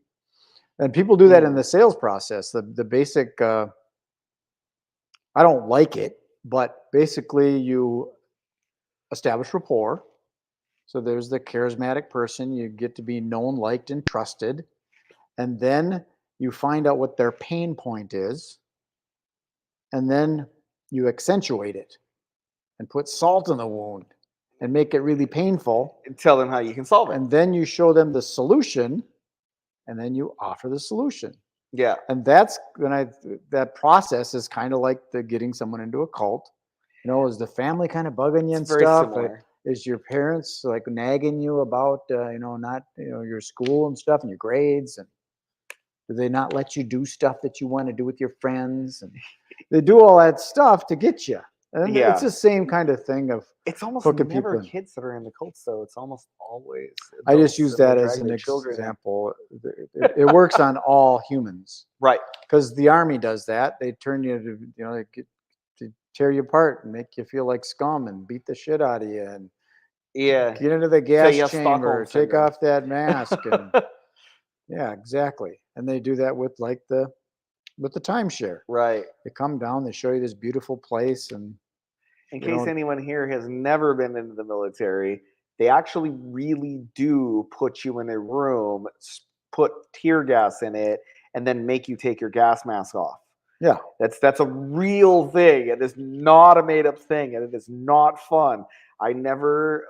And people do that in Mhm. the sales process. The basic I don't like it, but basically you establish rapport. So there's the charismatic person. You get to be known, liked, and trusted. And then you find out what their pain point is. And then you accentuate it and put salt in the wound and make it really painful. Tell them how you can solve it. And then you show them the solution and then you offer the solution. Yeah. And that's that process is kind of like the getting someone into a cult. Is the family kind of bugging you It's and very stuff? similar. Is your parents like nagging you about, not, your school and stuff and your grades? And do they not let you do stuff that you want to do with your friends? And they do all that stuff to get you. And it's Yeah. the same kind of thing of It's almost hooking never people in. kids that are in the cults, though. It's almost always I just adults, use and they that as drag an their children in. example. It works on all humans Right. because the army does that. They turn you to, they get to tear you apart and make you feel like scum and beat the shit out of you and Yeah. get into the Say gas yes, Stockholm chamber, take syndrome. off that mask, and yeah, exactly. And they do that with like the timeshare. Right. They come down, they show you this beautiful place, and In you case know, anyone here has never been into the military, they actually really do put you in a room, put tear gas in it, and then make you take your gas mask off. yeah, That's a real thing. It is not a made up thing, and it is not fun. I never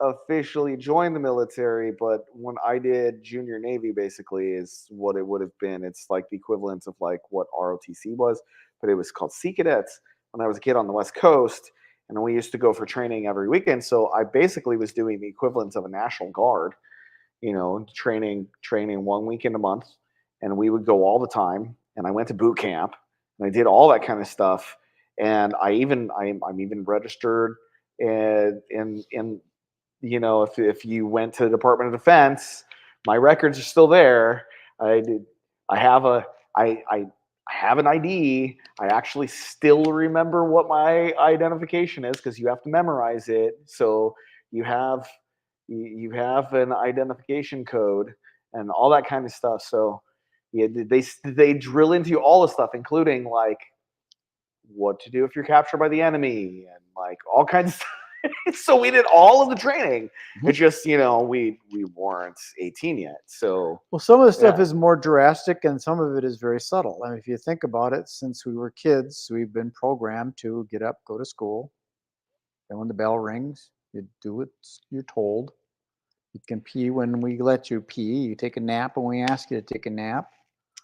officially joined the military, but when I did junior Navy, basically is what it would have been. It's like the equivalent of like what ROTC was, but it was called Sea Cadets when I was a kid on the West Coast. And we used to go for training every weekend. So I basically was doing the equivalent of a National Guard, training 1 weekend a month. And we would go all the time. And I went to boot camp and I did all that kind of stuff. And I'm even registered in if you went to the Department of Defense, my records are still there. I did. I have a. I have an ID. I actually still remember what my identification is because you have to memorize it. So you have you have an identification code and all that kind of stuff. So yeah, they drill into you all the stuff, including like what to do if you're captured by the enemy and like all kinds of stuff. So we did all of the training. Mhm. It's just, we weren't 18 yet. So Well, some of the stuff yeah. is more drastic and some of it is very subtle. I mean, if you think about it, since we were kids, we've been programmed to get up, go to school. And when the bell rings, you do what you're told. You can pee when we let you pee. You take a nap when we ask you to take a nap.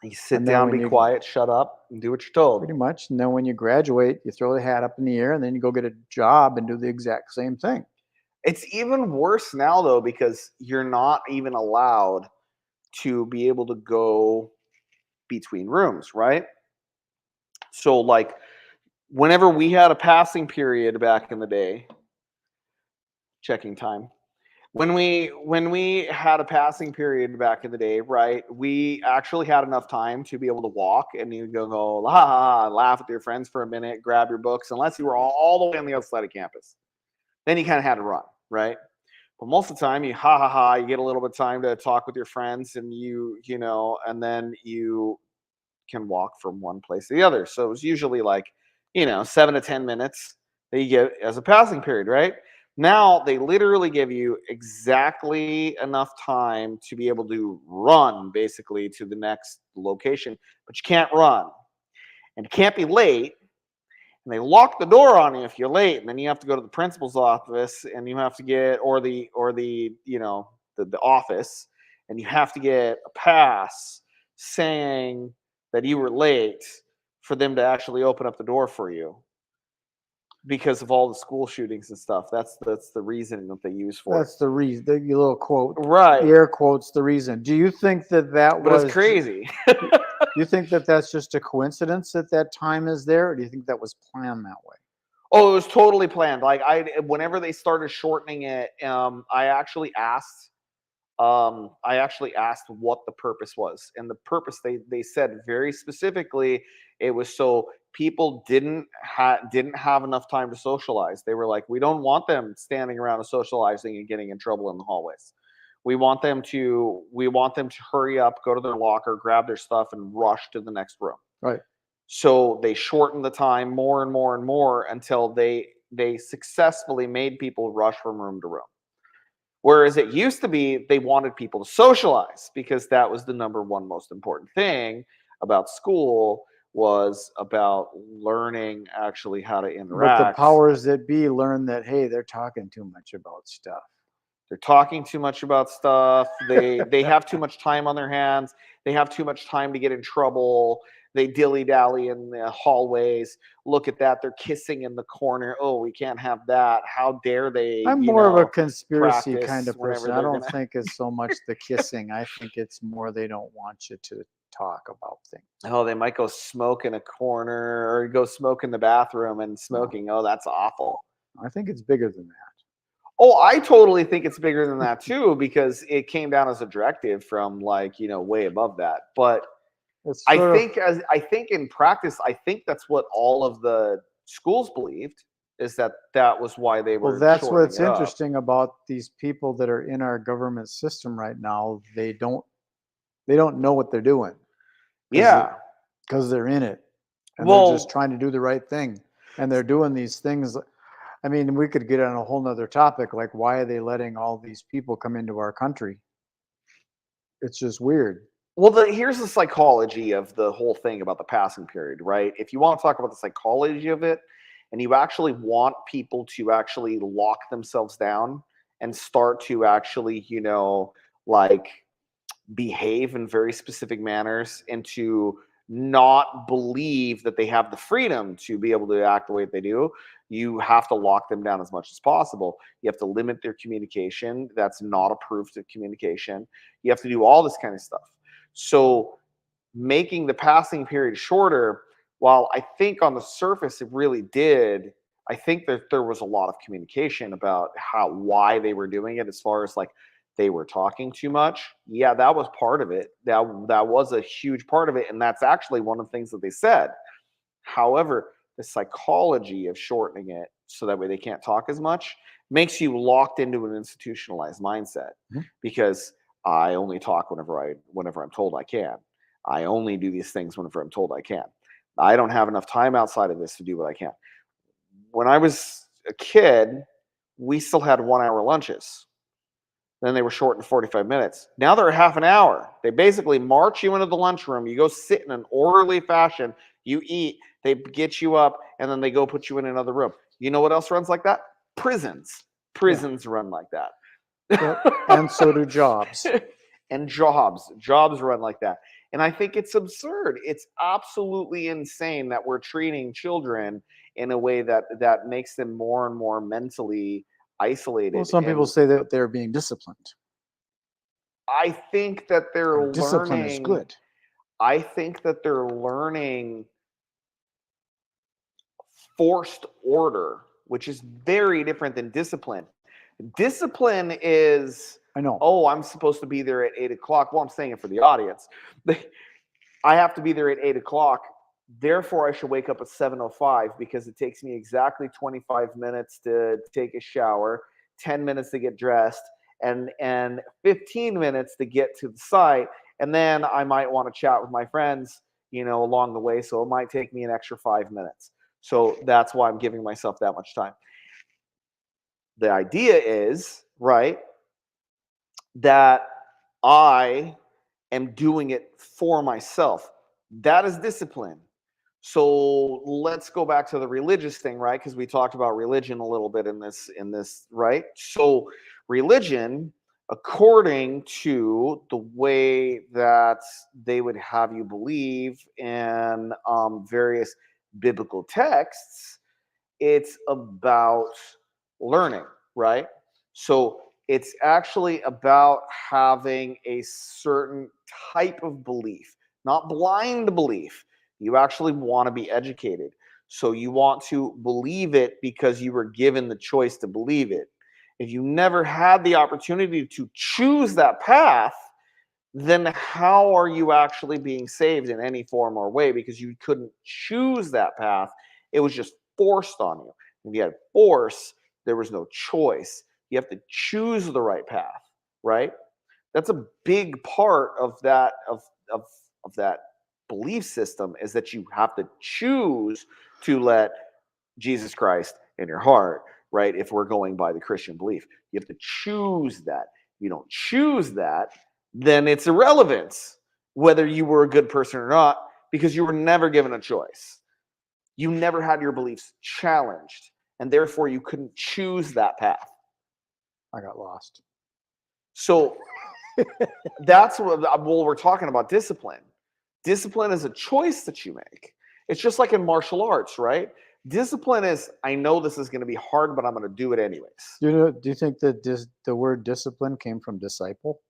You sit And then down, when be you quiet, shut up, and do what you're told. pretty much, and then when you graduate, you throw the hat up in the air and then you go get a job and do the exact same thing. It's even worse now though, because you're not even allowed to be able to go between rooms, right? So like whenever we had a passing period back in the day, checking time. When we had a passing period back in the day, right? We actually had enough time to be able to walk, and you go la ha, ha, laugh with your friends for a minute, grab your books, unless you were all the way on the other side of campus. Then you kind of had to run, right? But most of the time, you ha ha ha, you get a little bit of time to talk with your friends, and and then you can walk from one place to the other. So it was usually like, 7 to 10 minutes that you get as a passing period, right? Now they literally give you exactly enough time to be able to run basically to the next location, but you can't run and you can't be late. And they lock the door on you if you're late, and then you have to go to the principal's office, and you have to get the office, and you have to get a pass saying that you were late for them to actually open up the door for you because of all the school shootings and stuff. That's the reason that they use for That's the reason, the little quote, it. the Right. air quotes, the reason. Do you think that But it's was, crazy. do you think that that's just a coincidence that that time is there? Or do you think that was planned that way? Oh, it was totally planned. Like whenever they started shortening it, I actually asked what the purpose was, and the purpose they said very specifically it was so people didn't have enough time to socialize. They were like, we don't want them standing around and socializing and getting in trouble in the hallways. We want them to hurry up, go to their locker, grab their stuff, and rush to the next room. Right. So they shortened the time more and more and more until they successfully made people rush from room to room. Whereas it used to be they wanted people to socialize because that was the number one most important thing about school was about learning actually how to But the interact. powers that be learn that, hey, they're talking too much about stuff. They're talking too much about stuff. They have too much time on their hands. They have too much time to get in trouble. They dilly-dally in the hallways. Look at that. They're kissing in the corner. Oh, we can't have that. How dare they, I'm you more of a know, conspiracy kind practice of whenever person. I they're don't gonna. think it's so much the kissing. I think it's more they don't want you to talk about things. Oh, they might go smoke in a corner or go smoke in the bathroom and No, smoking. Oh, that's awful. I think it's bigger than that. Oh, I totally think it's bigger than that too, because it came down as a directive from like, you know, way above that. But It's I sort of, think I think in practice, I think that's what all of the schools believed, is that that was why they well, were that's shortening what's it up. interesting about these people that are in our government system right now. They don't know what they're doing Yeah. because they're in it and they're just Well, trying to do the right thing. And they're doing these things. I mean, we could get on a whole nother topic, like why are they letting all these people come into our country? It's just weird. here's the psychology of the whole thing about the passing period, right? If you want to talk about the psychology of it, and you actually want people to actually lock themselves down and start to actually, you know, like behave in very specific manners and to not believe that they have the freedom to be able to act the way that they do, you have to lock them down as much as possible. You have to limit their communication. That's not approved of communication. You have to do all this kind of stuff. So making the passing period shorter, while I think on the surface it really did, I think that there was a lot of communication about why they were doing it, as far as like they were talking too much. Yeah, that was part of it. That was a huge part of it, and that's actually one of the things that they said. However, the psychology of shortening it so that way they can't talk as much makes you locked into an institutionalized mindset, Mhm. because I only talk whenever I'm told I can. I only do these things whenever I'm told I can. I don't have enough time outside of this to do what I can. When I was a kid, we still had 1 hour lunches. Then they were shortened to 45 minutes. Now they're half an hour. They basically march you into the lunchroom. You go sit in an orderly fashion. You eat. They get you up, and then they go put you in another room. You know what else runs like that? Prisons. Yeah. Prisons run like that. Yep. And so do jobs. And jobs run like that. And I think it's absurd. It's absolutely insane that we're treating children in a way that makes them more and more mentally Well, isolated. some people And say that they're being disciplined. I think that they're And discipline is learning. good. I think that they're learning forced order, which is very different than discipline. Discipline is, I know. oh, I'm supposed to be there at 8 o'clock. Well, I'm saying it for the audience. I have to be there at 8 o'clock. Therefore, I should wake up at 7:05, because it takes me exactly 25 minutes to take a shower, 10 minutes to get dressed, and 15 minutes to get to the site. And then I might want to chat with my friends, you know, along the way. So it might take me an extra 5 minutes. So that's why I'm giving myself that much time. The idea is, right, that I am doing it for myself. That is discipline. So let's go back to the religious thing, right? Because we talked about religion a little bit in this, right? So religion, according to the way that they would have you believe in various biblical texts, it's about learning, right? So it's actually about having a certain type of belief, not blind belief. You actually want to be educated. So you want to believe it because you were given the choice to believe it. If you never had the opportunity to choose that path, then how are you actually being saved in any form or way? Because you couldn't choose that path. It was just forced on you. If you had force, there was no choice. You have to choose the right path, right? That's a big part of of, of that belief system, is that you have to choose to let Jesus Christ in your heart, right? If we're going by the Christian belief, you have to choose that. If you don't choose that, then it's irrelevant whether you were a good person or not, because you were never given a choice. You never had your beliefs challenged, and therefore you couldn't choose that path. I got lost. So that's what, well, we're talking about discipline. Discipline is a choice that you make. It's just like in martial arts, right? Discipline is, I know this is going to be hard, but I'm going to do it anyways. Do you think that the word discipline came from disciple?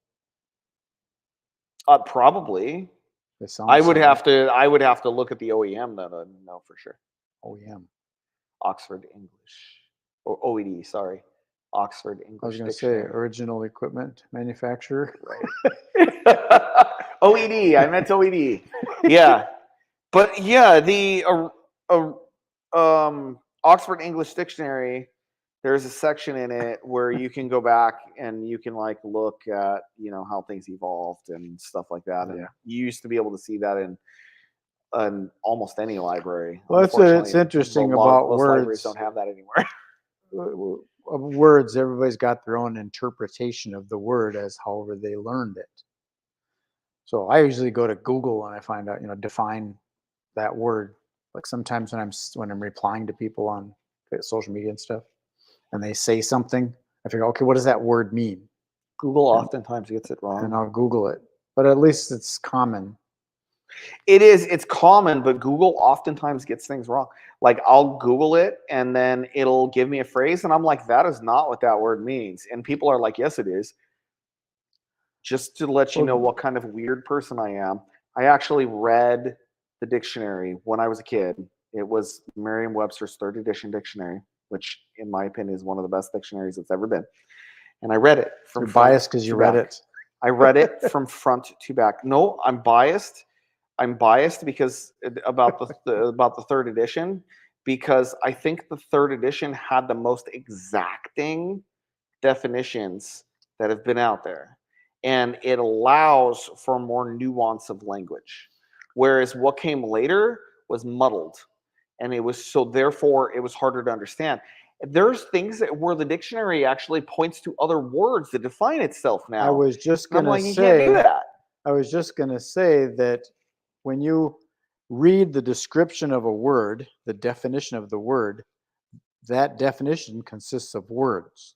Probably. It sounds I would similar. have to look at the OEM though to know for sure. OEM. Oxford English or OED, sorry. Oxford I was English going to say Dictionary. original equipment manufacturer. OED, I meant OED. Yeah. But yeah, the Oxford English Dictionary, there's a section in it where you can go back and you can like look at, you know, how things evolved and stuff like that. And Yeah. you used to be able to see that in almost any library. Well, that's what it's Unfortunately, interesting a lot of about most libraries words. don't have that anymore. Of words, everybody's got their own interpretation of the word as however they learned it. So I usually go to Google and I find out, define that word. Like sometimes when I'm replying to people on social media and stuff, and they say something, I figure, okay, what does that word mean? Google oftentimes gets it And wrong. I'll Google it. But at least it's common. It's common, but Google oftentimes gets things wrong. Like I'll Google it and then it'll give me a phrase and I'm like, that is not what that word means. And people are like, yes, it is. Just to let you know what kind of weird person I am, I actually read the dictionary when I was a kid. It was Merriam-Webster's 3rd edition dictionary, which in my opinion is one of the best dictionaries that's ever been. And I read it from You're front biased because to you read back. it. I read it from front to back. No, I'm biased. I'm biased because about the 3rd edition, because I think the 3rd edition had the most exacting definitions that have been out there, and it allows for more nuance of language, whereas what came later was muddled, and it was so therefore it was harder to understand. There's things where the dictionary actually points to other words that define itself now. I was just And I'm going to like, you can't do say, that. that when you read the description of a word, the definition of the word, that definition consists of words.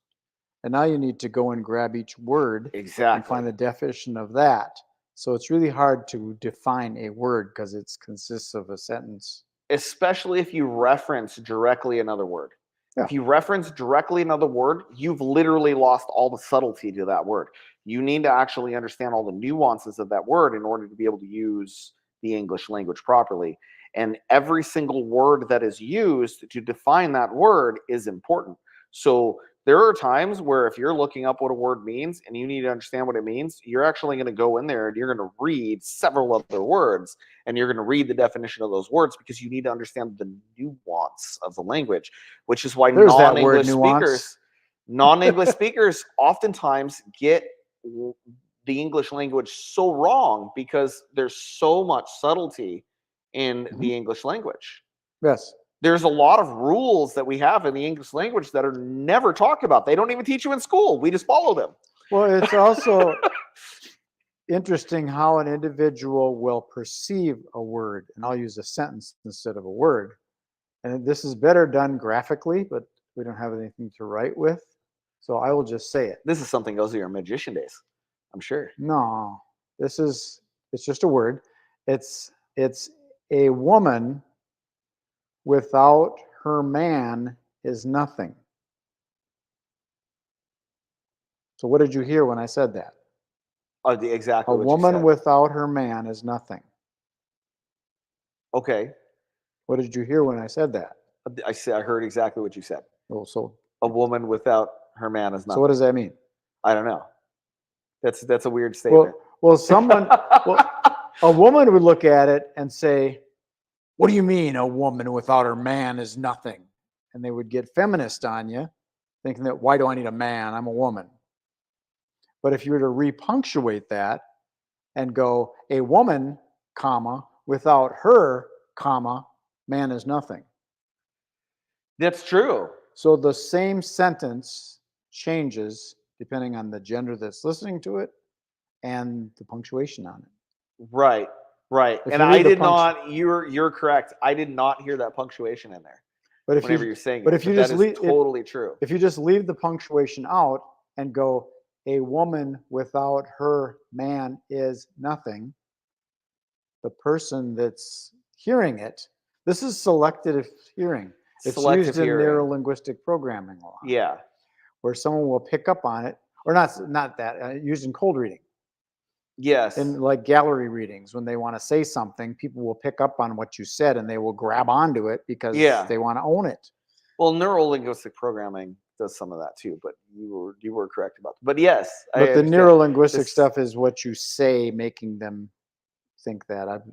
And now you need to go and grab each word and Exactly. find the definition of that. So it's really hard to define a word because it consists of a sentence. Especially if you reference directly another word. Yeah. If you reference directly another word, you've literally lost all the subtlety to that word. You need to actually understand all the nuances of that word in order to be able to use the English language properly. And every single word that is used to define that word is important. So there are times where if you're looking up what a word means and you need to understand what it means, you're actually going to go in there and you're going to read several other words and you're going to read the definition of those words because you need to understand the nuance of the language, which is why There's that word, nuance. non-English speakers oftentimes get the English language so wrong because there's so much subtlety in the English language. Yes. There's a lot of rules that we have in the English language that are never talked about. They don't even teach you in school. We just follow them. Well, it's also interesting how an individual will perceive a word, and I'll use a sentence instead of a word. And this is better done graphically, but we don't have anything to write with. So I will just say it. This is something goes to your magician days, I'm sure. No, it's just a word. It's a woman without her man is nothing. So what did you hear when I said that? Exactly A what woman you said. without her man is nothing. Okay. What did you hear when I said that? I heard exactly what you said. Oh, so A woman without her man is nothing. So what does that mean? I don't know. That's a weird statement. A woman would look at it and say, what do you mean a woman without her man is nothing? And they would get feminist on you, thinking that, why do I need a man? I'm a woman. But if you were to repunctuate that and go, a woman, comma, without her, comma, man is nothing. That's true. So the same sentence changes depending on the gender that's listening to it and the punctuation on it. Right. And I did not. You're correct. I did not hear that punctuation in there. But if you're saying, but if you just that is totally true. If you just leave the punctuation out and go, a woman without her man is nothing, the person that's hearing it, this is selective hearing. It's Selective used in hearing. neuro-linguistic programming a lot. Yeah. Where someone will pick up on it, or not that, used in cold reading. Yes. In like gallery readings, when they want to say something, people will pick up on what you said and they will grab onto it because they want to own it. Well, neuro-linguistic programming does some of that too, but you were correct about that. But yes, But the neuro-linguistic stuff is what you say, making them think that.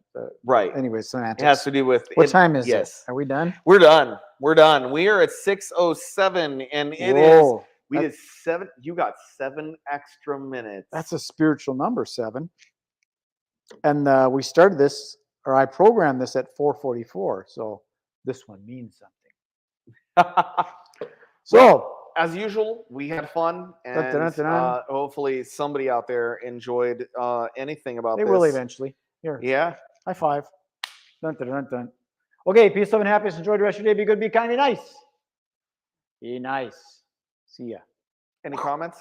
Right. Anyway, It semantics. has to do with What time is yes. it? Are we done? We're done. We're done. We are at 6:07, and it is. Whoa, We did 7. You got 7 extra minutes. that's a spiritual number, 7. And we started this, or I programmed this at 4:44. So this one means something. So, well, as usual, we had fun, and dun. hopefully somebody out there enjoyed anything about They this. will eventually. Here, Yeah. high five. Dun. Okay, peace, love, and happiness. Enjoy the rest of your day. Be good, be kind, be nice. Be nice. See ya. Any comments?